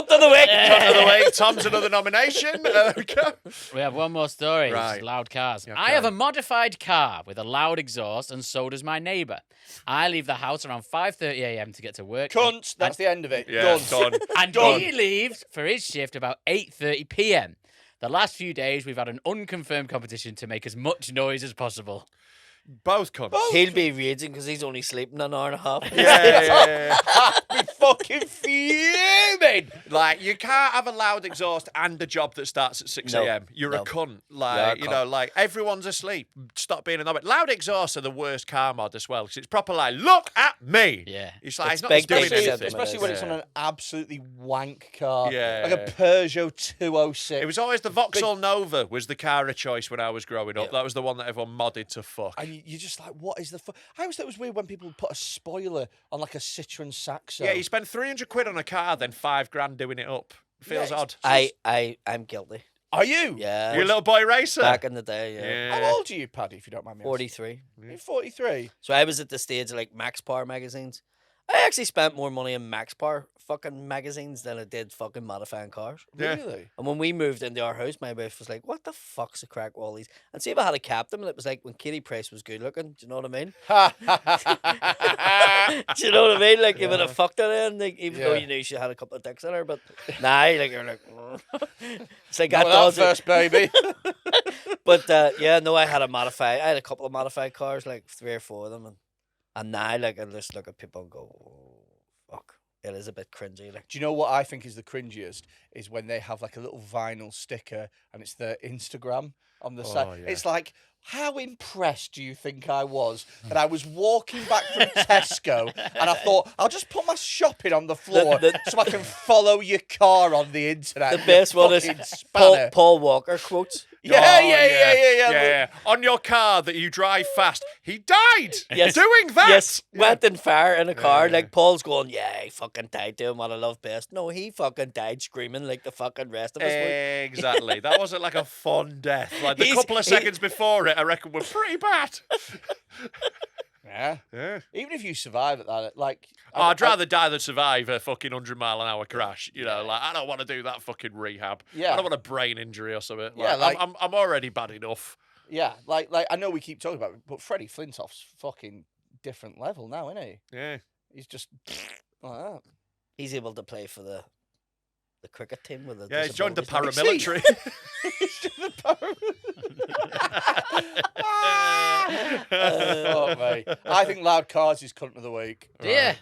of the week. Cunt of the week. Tom's another nomination. There we go. We have one more story. This is Right. loud cars. Okay. I have a modified car with a loud exhaust, and so does my neighbour. I leave the house around 5:30 a.m. to get to work. Cunt, that's the end of it. Yeah, Done. done. And Done. he leaves for his shift about 8:30 p.m. The last few days, we've had an unconfirmed competition to make as much noise as possible. Both cunts. He'll be raging because he's only sleeping an hour and a half. Yeah. Be fucking fuming. Like you can't have a loud exhaust and a job that starts at 6 No, a.m. You're no. a cunt. You're Like a you cunt. know, like everyone's asleep. Stop being a knobhead. Loud exhausts are the worst car mod as well because it's proper like, look at me. Yeah. It's like It's it's not big doing dick anything. sentiment. Especially when it's on an absolutely wank car. Yeah. Like a Peugeot 206. It was always the Vauxhall Nova was the car of choice when I was growing up. Yeah. That was the one that everyone modded to fuck. And you're just like, what is the fuck? I always thought it was weird when people would put a spoiler on like a Citroen Saxo. Yeah, you spend 300 quid on a car, then 5 grand doing it up. Feels Yeah, odd. I'm guilty. Are you? Yeah. You a little boy racer. Back in the day, yeah. How old are you, Paddy, if you don't mind me asking? 43. You're 43. So I was at the stage of like Max Power magazines. I actually spent more money in Max Power fucking magazines than I did fucking modifying cars. Yeah. Really? And when we moved into our house, my wife was like, what the fuck's the crack with all these? And see if I had a captain, and it was like when Katie Price was good looking. Do you know what I mean? Do you know what I mean? Like, you would have fucked her in, like, even though Yeah. you knew she had a couple of dicks in her. But nah, like, you're like, it's like, Not that with does that it. first baby. But yeah, no, I had a couple of modified cars, like 3 or 4 of them. And now, like, I just look at people and go, oh, fuck. It is a bit cringy. Like, Do you know what I think is the cringiest? Is when they have like a little vinyl sticker and it's their Instagram on the side. yeah. It's like, how impressed do you think I was that I was walking back from Tesco and I thought, I'll just put my shopping on the floor so I can follow your car on the internet. the best one is fucking spanner. Paul Walker quotes. Yeah. On your car that you drive fast. He died doing that. Yes, went in fire in a car. Like Paul's going, yeah, he fucking died doing what I love best. No, he fucking died screaming like the fucking rest of us would. Exactly. That wasn't like a fun death. Like the couple of seconds before it, I reckon were pretty bad. Yeah. Even if you survive at that, like... I'd rather die than survive a fucking 100-mile-an-hour crash. You know, like, I don't want to do that fucking rehab. Yeah. I don't want a brain injury or something. Yeah, like, I'm already bad enough. Yeah, like I know we keep talking about it, but Freddie Flintoff's fucking different level now, isn't he? Yeah. He's just like that. He's able to play for the cricket team with the Yeah, he's joined the disabilities. paramilitary. Oh, mate. I think Loud Cars is cunt of the week. Yeah.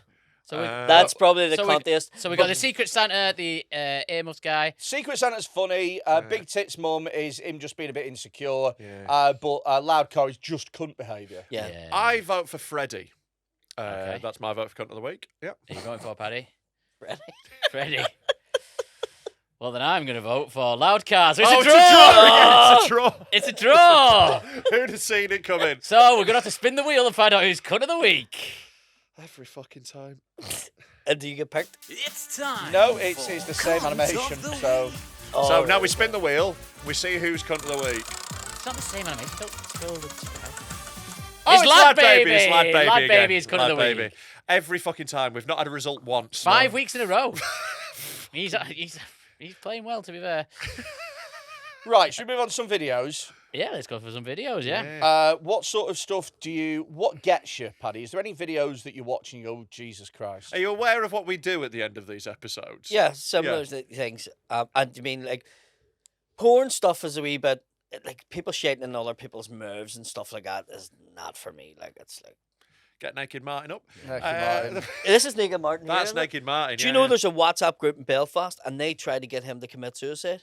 So that's probably the contest. So we got the Secret Santa, the Amos guy. Secret Santa's funny. Big Tits Mum is him just being a bit insecure. Yeah. But Loud Car is just cunt behaviour. Yeah. I vote for Freddy. Okay. That's my vote for cunt of the week. Yep. Are you going for Paddy? Freddy. Freddie. Well, then I'm going to vote for Loud Cars. So It's a draw. It's a draw. Who'd have seen it coming? So we're going to have to spin the wheel and find out who's cunt of the week. Every fucking time. And do you get picked? It's time. No, it's the same Cunt of animation. the So So now we spin the wheel. We see who's cunt of the week. It's not the same animation. Oh, it's Lad Baby. It's Lad Baby. Lad again. Baby is cunt Lad of the Baby. week. Every fucking time. We've not had a result once. 5 weeks in a row. He's playing well, to be fair. right, should we move on to some videos? Yeah, let's go for some videos, What sort of stuff what gets you, Paddy? Is there any videos that you watch and you go, oh, Jesus Christ? Are you aware of what we do at the end of these episodes? Yeah, similar things. And I mean, like, porn stuff is a wee bit, like, people shitting in other people's moves and stuff like that is not for me. Like, it's like... Get Naked Martin up. Naked Martin. This is Naked Martin. That's here, Naked Martin. Do you know there's a WhatsApp group in Belfast and they tried to get him to commit suicide?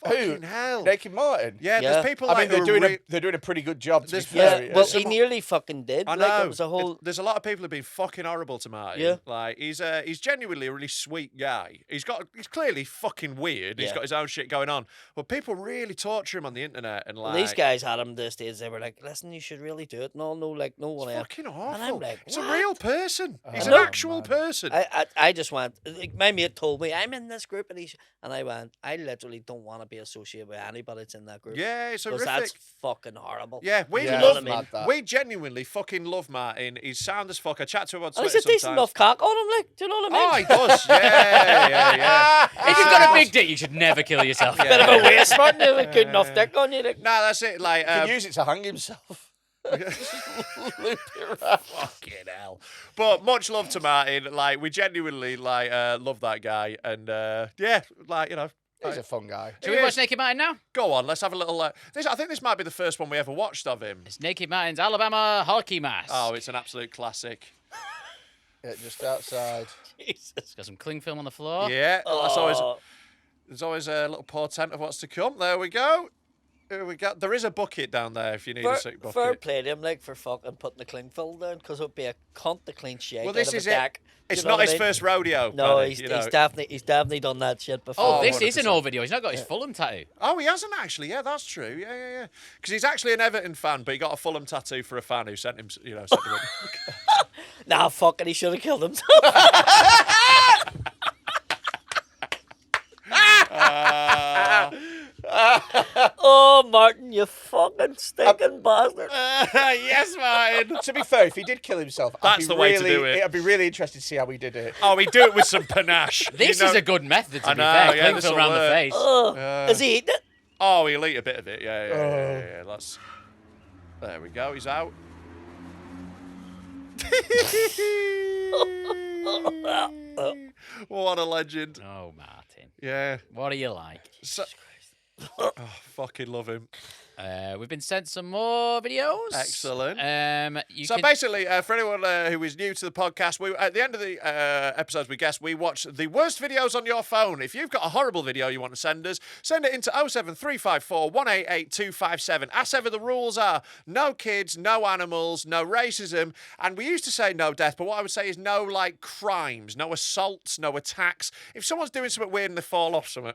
Fucking hell. Naked Martin? Yeah, there's people I like mean, who they're doing a pretty good job, to be Yeah, fair. well, he nearly fucking did. I know. Like, it was a whole... There's a lot of people who've been fucking horrible to Martin. Yeah. Like he's genuinely a really sweet guy. He's clearly fucking weird. He's Yeah. got his own shit going on. But people really torture him on the internet and like These guys had him to stage. They were like, "Listen, you should really do it." No, like no one it's else. fucking awful. And I'm like, it's a "What?" real person. He's an know. actual person. I just went. Like, my mate told me I'm in this group, and I went. I literally don't want to be associated with anybody that's in that group. Yeah, it's 'Cause horrific. that's fucking horrible. Yeah, we Yeah, love it's mad, that. We genuinely fucking love Martin. He's sound as fuck. I chat to him on And Twitter he's a decent sometimes. enough cock on him. Like, do you know what I mean? Oh, he does. Yeah. If you've got a big dick, you should never kill yourself. Bit of a waste, Martin. You have a good enough dick on you. Like, No, that's it. Like, He could use it to hang himself. fucking hell. But much love to Martin. Like, we genuinely love that guy, and yeah, like, you know. He's a fun guy. Should we watch Naked Martin now? Go on, let's have a little. I think this might be the first one we ever watched of him. It's Naked Martin's Alabama hockey mask. Oh, it's an absolute classic. Yeah, just outside. Jesus. It's got some cling film on the floor. Yeah, that's always. Oh. There's always a little portent of what's to come. There we go. Here we go. There is a bucket down there if you need a sick bucket. Fair play to him, like, for fucking putting the cling film down, because it would be a cunt to clean shit Well, out this of is a it. deck. Do It's you know not what his I mean? first rodeo. No, Paddy, he's you know. definitely done that shit before. Oh, this is 100%. an old video. He's not got his Fulham tattoo. Oh, he hasn't actually. Yeah, that's true. Yeah. Because he's actually an Everton fan, but he got a Fulham tattoo for a fan who sent him. Sent him Nah, fucking, he should have killed himself. Oh, Martin, you fucking stinking bastard. yes, Martin. To be fair, if he did kill himself, That's the way to do it. I'd be really interested to see how he did it. Oh, he'd do it with some panache. This You know- is a good method, to I be know, fair. yeah, Cling this'll film around the work. face. Oh, is he eating it? Oh, he'll eat a bit of it. Yeah. That's. There we go. He's out. What a legend. Oh, Martin. Yeah. What are you like? So, oh, fucking love him. We've been sent some more videos. Excellent. So basically, for anyone who is new to the podcast, at the end of the episodes, we guess we watch the worst videos on your phone. If you've got a horrible video you want to send us, send it into 07354 188 257. As ever, the rules are no kids, no animals, no racism, and we used to say no death, but what I would say is no like crimes, no assaults, no attacks. If someone's doing something weird and they fall off something,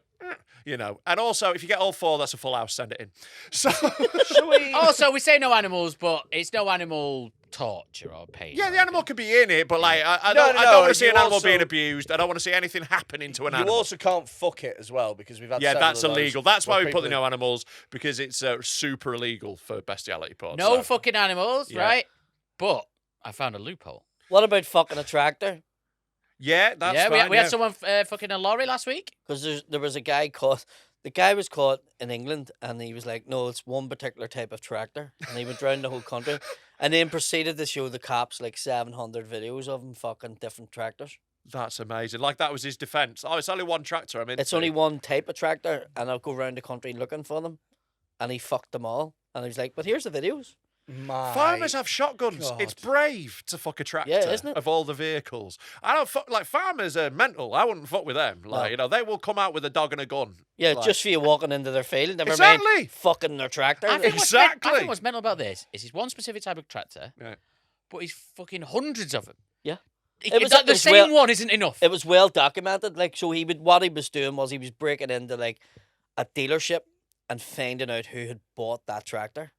you know. And also, if you get all 4, that's a full house. Send it in. So, also, we say no animals, but it's no animal torture or pain. Yeah, the animal could be in it, but like, I don't want to see an animal being abused. I don't want to see anything happening to an animal. You also can't fuck it as well because we've had. Yeah, that's illegal. That's why we put the people- no animals, because it's super illegal for bestiality porn. No so. fucking animals, right? But I found a loophole. What about fucking a tractor? Yeah, that's yeah. fine, We had someone fucking a lorry last week. Because there was a guy caught. The guy was caught in England, and he was like, "No, it's one particular type of tractor," and he went around the whole country, and then proceeded to show the cops like 700 videos of him fucking different tractors. That's amazing. Like, that was his defence. Oh, it's only one tractor. I mean, It's only one type of tractor, and I'll go around the country looking for them, and he fucked them all, and he was like, "But here's the videos." Farmers have shotguns. God. It's brave to fuck a tractor isn't it? of all the vehicles. I don't fuck, like, farmers are mental. I wouldn't fuck with them. Like, you know, they will come out with a dog and a gun. Yeah, like, just for you walking into their field. Never Exactly. mind fucking their tractor. I think Exactly. what's mental about this is he's one specific type of tractor, but he's fucking hundreds of them. Yeah. The same one isn't enough. It was well documented. Like, so what he was doing was he was breaking into like a dealership and finding out who had bought that tractor.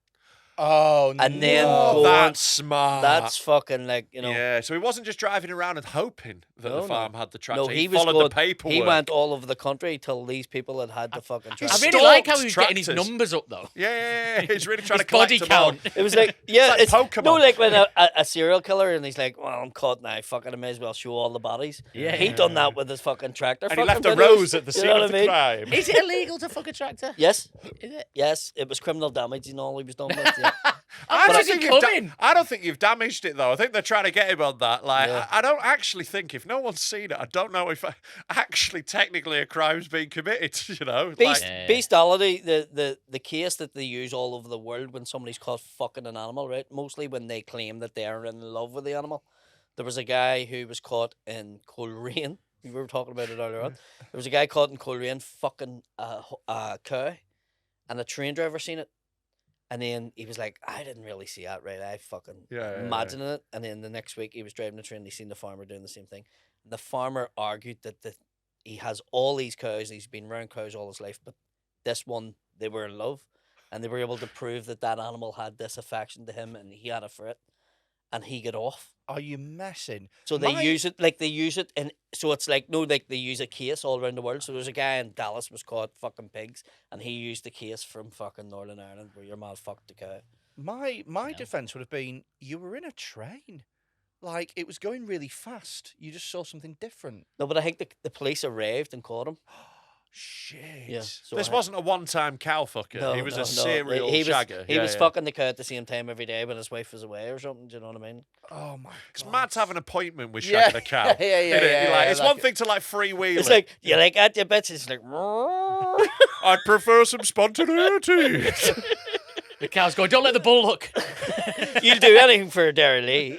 Oh, And then Oh, go on- that's smart. That's fucking like, you know. Yeah, so he wasn't just driving around and hoping that the farm had the tractor. No, he was followed good. the paperwork. He went all over the country till these people had the fucking tractor. I really like how stalked he was getting his tractors. numbers up though. Yeah. He's really trying His to collect body them all. count. It was like, yeah, It's like Pokemon. no, like when a serial killer and he's like, "Well, I'm caught now. Fucking, I may as well show all the bodies." Yeah. he done that with his fucking tractor. And he fucking left a videos. rose at the You scene know of what the I mean? crime. Is it illegal to fuck a tractor? Yes, Is it? yes, it was criminal damage and all he was done with. Yeah. I But don't, is it think you've coming? I don't think you've damaged it though. I think they're trying to get him on that. Like, Yeah. I don't actually think, if no one's seen it, I don't know if actually technically a crime's been committed. You know, Bestiality, the case that they use all over the world when somebody's caught fucking an animal, right? Mostly when they claim that they are in love with the animal. There was a guy who was caught in Coleraine. We were talking about it earlier on. There was a guy caught in Coleraine fucking a cow, and a train driver seen it. And then he was like, "I didn't really see that, right? I fucking imagining it." And then the next week he was driving the train and he seen the farmer doing the same thing. And the farmer argued that he has all these cows, he's been around cows all his life, but this one, they were in love. And they were able to prove that animal had this affection to him and he had it for it. And he got off. Are you messing? So they use it, and so it's like, no, like they use a case all around the world. So there's a guy in Dallas was caught fucking pigs, and he used the case from fucking Northern Ireland where your man fucked the cow. My defense would have been you were in a train, like it was going really fast. You just saw something different. No, but I think the police arrived and caught him. Shit. Yeah. So this wasn't a one-time cow fucker. No, he was no, a serial he was, shagger. He was fucking the cow at the same time every day when his wife was away or something. Do you know what I mean? Oh my god. It's mad to have an appointment with Yeah. shagging a cow. Yeah, isn't it? yeah, Like, yeah, it's like one it. thing to like freewheel It's it. like, you like at your bitch? It's like, I'd prefer some spontaneity. The cow's going, "Don't let the bull look." you'll do anything for a Derry Lee.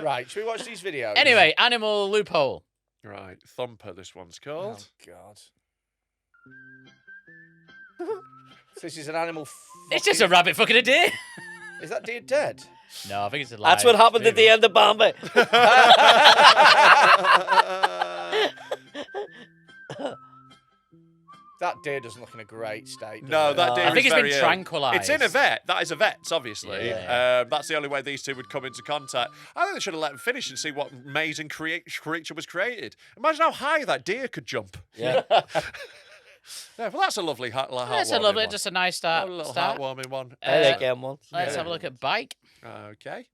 Right, should we watch these videos? Anyway, animal loophole. Right, Thumper, this one's called. Oh god. So this is an animal. It's just a rabbit fucking a deer. Is that deer dead? No, I think it's a live. That's what happened at the end of Bambi. That deer doesn't look in a great state. No, does that it? deer I think is it's been very ill. tranquilised. It's in a vet. That is a vet's, obviously. Yeah. That's the only way these two would come into contact. I think they should have let him finish and see what amazing creature was created. Imagine how high that deer could jump. Yeah. Yeah, well, that's a lovely heartwarming That's a lovely, one. just a nice A start. little start. heartwarming one. I like them ones. Let's have a look at bike. Okay.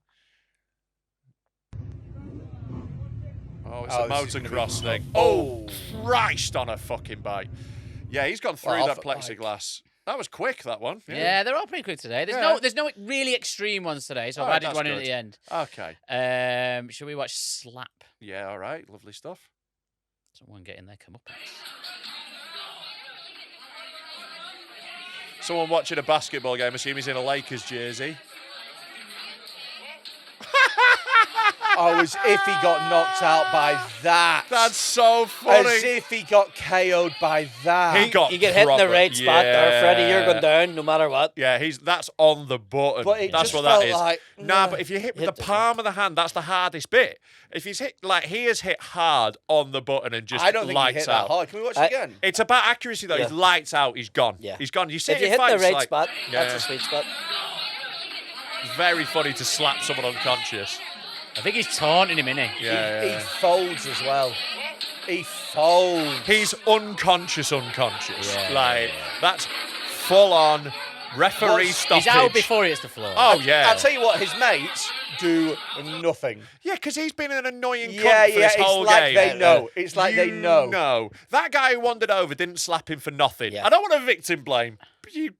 Oh, it's Oh, a this is gonna be motocross thing. tough. Oh, Christ on a fucking bike. Yeah, he's gone through Well, that off a bike. plexiglass. That was quick, that one. Yeah, they're all pretty quick today. Yeah. There's no really extreme ones today, so Oh, I've added that's one in good. at the end. Okay. Should we watch Slap? Yeah, all right. Lovely stuff. Someone get in there, come up. Someone watching a basketball game, assume he's in a Lakers jersey. Oh, as if he got knocked out by that. That's so funny. As if he got KO'd by that. He got You get hit in the proper- right spot there, Freddie. You're yeah. going down no matter what. Yeah, that's on the button. But it That's just what that felt is. like, Nah, yeah. but if you hit with Hit the the- palm of the hand, that's the hardest bit. If he's hit like he has hit hard on the button and just I don't think he lights hit out. that hard. Can we watch I- it again? It's about accuracy though. Yeah. He's lights out. He's gone. Yeah. He's gone. You see If you it in hit the fights, right like, spot, yeah. that's a sweet spot. Very funny to slap someone unconscious. I think he's taunting him, innit? Yeah, He yeah. folds as well. He folds. He's unconscious. Yeah, Like that's full on referee stoppage. He's out before he hits the floor. Oh yeah. I'll tell you what, his mates do nothing. Yeah, because he's been an annoying cunt Yeah, for yeah, this it's whole like game. they know. It's like they You know. That guy who wandered over didn't slap him for nothing. Yeah. I don't want to victim blame.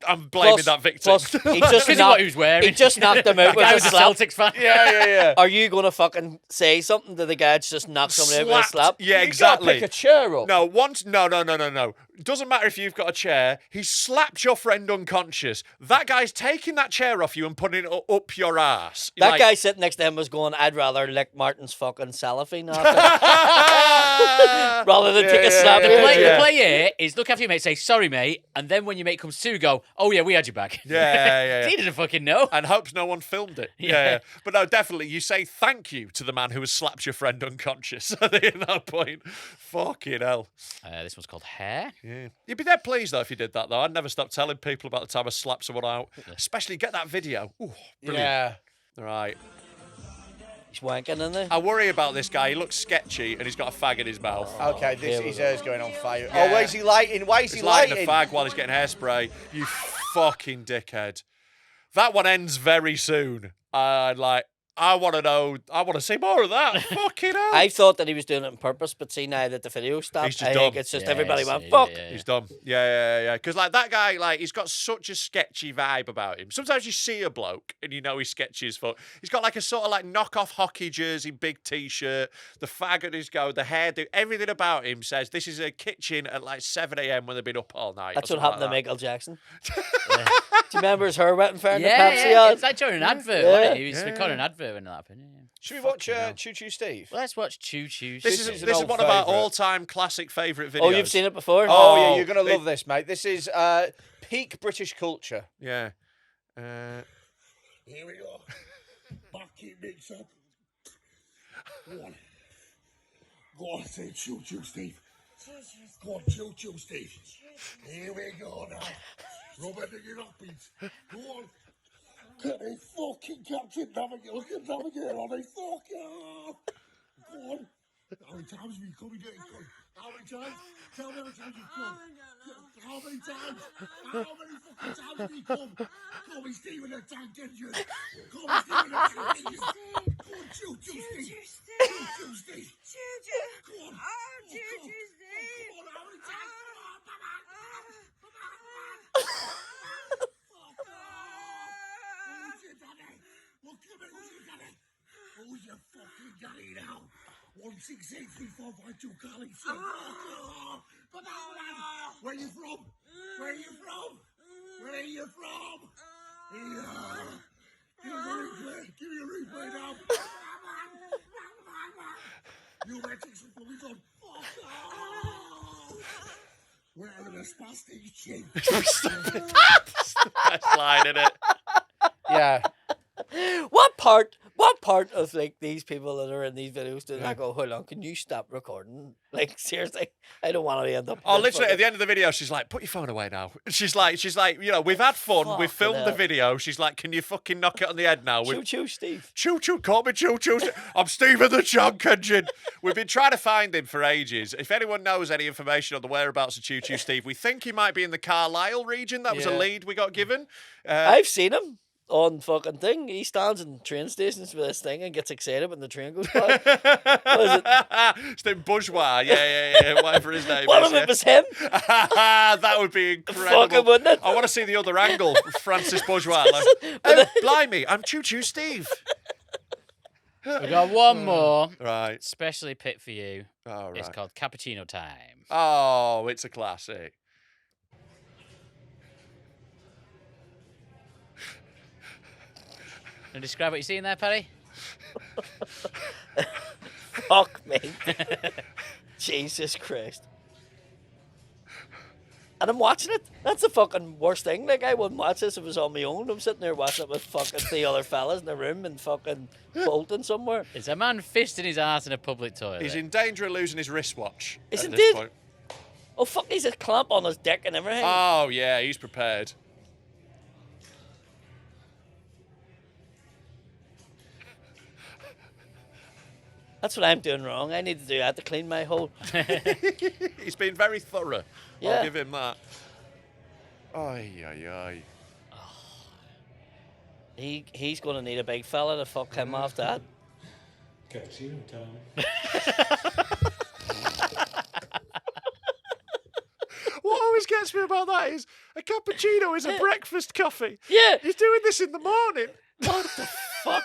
I'm blaming that victim. Plus, he just Because of what knocked, he was wearing. he just knocked him out The guy with was a a slap. Celtics fan. Yeah. Are you going to fucking say something to the guy that's just knocked somebody out with a Slapped. slap? Yeah, You exactly. gotta pick a chair up. No. Doesn't matter if you've got a chair. He slapped your friend unconscious. That guy's taking that chair off you and putting it up your ass. That Like- guy sitting next to him was going, I'd rather lick Martin's fucking cellophane off it rather than take a slap. The at play, it. the play here is look after your mate, say sorry, mate, and then when your mate comes to, go, oh yeah, we had your back. Yeah. He didn't fucking know. And hopes no one filmed it. Yeah. But no, definitely, you say thank you to the man who has slapped your friend unconscious. I think at that point, fucking hell. This one's called Hair. Yeah. You'd be dead pleased though if you did that though. I'd never stop telling people about the time I slapped someone out. Especially get that video. Ooh, brilliant. Yeah. Right. He's wanking in there. I worry about this guy. He looks sketchy and he's got a fag in his mouth. Okay, Here we his go. hair's going on fire. Yeah. Oh, where's he lighting? Why is He's he lighting lighting? a fag while he's getting hairspray. You fucking dickhead. That one ends very soon. I want to know. I want to see more of that. Fucking hell. I thought that he was doing it on purpose, but see now that the video stopped, He's just I dumb. think it's just everybody Yes, went, yeah, fuck. yeah. He's dumb. Yeah. Because like that guy, like he's got such a sketchy vibe about him. Sometimes you see a bloke and you know he's sketchy as fuck. He's got like a sort of like knockoff hockey jersey, big t-shirt, the fag at his go, the hairdo, everything about him says this is a kitchen at like 7 a.m. when they've been up all night. That's or what something happened to like Michael Jackson. Yeah. Do you remember his hair wet and fair in the Yeah, Pepsi yeah. ad? It's like during an advert, Yeah. wasn't it? He was Yeah. recording an advert when that happened. Yeah. Should we watch Choo Choo Steve? Well, let's watch Choo Choo. This Steve. is an this is old one of our favourite. all-time classic favourite videos. Oh, you've seen it before? Oh, yeah, Oh, you're going to they- love this, mate. This is peak British culture. Yeah. Here we go. Back it mix up. One. Go on, say Choo Choo Steve. Go on, Choo Choo Steve. Here we go now. Rub it in your upbeats. Go on. Get a fucking Captain Navigate. Look at Navigate on a fucking. Go on. How many times have you come and getting come? How many times? Tell me how many times you've come. How many times? How many fucking times have you come? Call me Steve the Tank Engine. Call me Steve the Tank Engine. Go on, Choo Choo Steve. Choo Choo Steve. Go on. Oh, Choo Choo Steve. Go on, how many times? Come on, come on. Fuck off. Who's your daddy? Look at me, who's your daddy? Who's your fucking daddy now? 1683452 Carly. Fuck off. Come on, man. Where you from? Where you from? Where you from? Yeah. Give me a replay. Give me a replay now. You better take some fucking done. Fuck off. Where are the spastic chin? Best line in it. Yeah. What part of like these people that are in these videos do I go, hold on, can you stop recording? Like seriously, I don't want to end up. Oh, in this literally, at fucking- the end of the video, she's like, "Put your phone away now." She's like, you know, we've had fun, we've Fucking filmed the hell. video. She's like, "Can you fucking knock it on the head now?" Choo Choo Steve. Choo Choo, call me Choo Choo. I'm Steven the Chunk Engine. We've been trying to find him for ages. If anyone knows any information on the whereabouts of Choo Choo Steve, we think he might be in the Carlisle region. That was a Yeah. lead we got given. I've seen him on fucking thing. He stands in train stations with this thing and gets excited when the train goes by. What is it? Steve Bourgeois, yeah, whatever his name One is. of it was him. That would be incredible. Fucking wouldn't it? I want to see the other angle, Francis Bourgeois. Like, oh, blimey, I'm Choo Choo Steve. We've got one more, Right. specially picked for you. Oh, It's right. called Cappuccino Time. Oh, it's a classic. to describe what you're seeing there, Paddy? Fuck me. Jesus Christ. And I'm watching it. That's the fucking worst thing. Like, I wouldn't watch this if it was on my own. I'm sitting there watching it with fucking 3 other fellas in the room and fucking bolting somewhere. It's a man fisting his ass in a public toilet. He's in danger of losing his wristwatch. Is at it this did? point. Oh, fuck, he's a clamp on his dick and everything. Oh, yeah, he's prepared. That's what I'm doing wrong. I need to do that to clean my hole. He's been very thorough. Yeah. I'll give him that. Ay, ay, ay. He's going to need a big fella to fuck him off that. Cappuccino time. What always gets me about that is a cappuccino is a breakfast coffee. Yeah. He's doing this in the morning. What the fuck?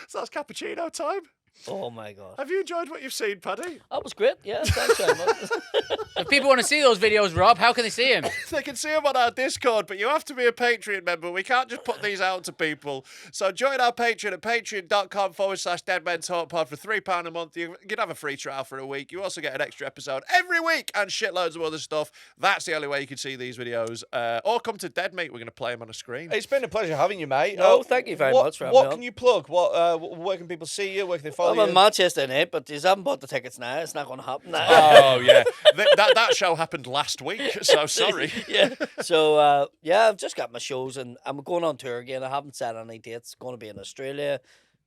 So that's cappuccino time. Oh my God. Have you enjoyed what you've seen, Paddy? That was great. Yeah, thanks very much. If people want to see those videos, Rob, how can they see him? They can see them on our Discord, but you have to be a Patreon member. We can't just put these out to people. So join our Patreon at patreon.com/deadmentalkpod for £3 a month. You can have a free trial for a week. You also get an extra episode every week and shitloads of other stuff. That's the only way you can see these videos. Or come to Dead Meat. We're going to play them on a screen. It's been a pleasure having you, mate. No, thank you very much for having What me can on. you plug? Where can people see you? Where can they follow I'm you? in Manchester tonight, but you haven't bought the tickets now. It's not going to happen now. Oh, yeah. That show happened last week, so sorry. Yeah. So, yeah, I've just got my shows and I'm going on tour again. I haven't set any dates. Going to be in Australia.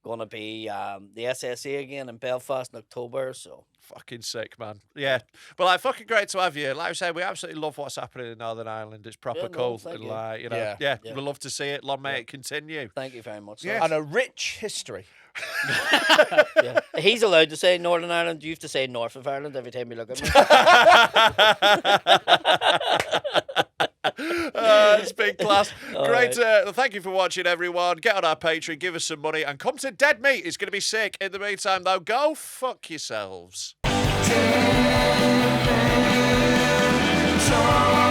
Going to be the SSA again in Belfast in October. So Fucking sick, man. Yeah. But like, fucking great to have you. Like I said, we absolutely love what's happening in Northern Ireland. It's proper Yeah, no, cool. thank And you. like, you know, Yeah. yeah, Yeah. we'd love to see it. Long may it continue. thank you very much. Yeah. And a rich history. Yeah. He's allowed to say Northern Ireland. You have to say North of Ireland every time you look at me. It's been class. Great. Thank you for watching, everyone. Get on our Patreon, give us some money, and come to Dead Meat. It's going to be sick. In the meantime, though, go fuck yourselves. Talk.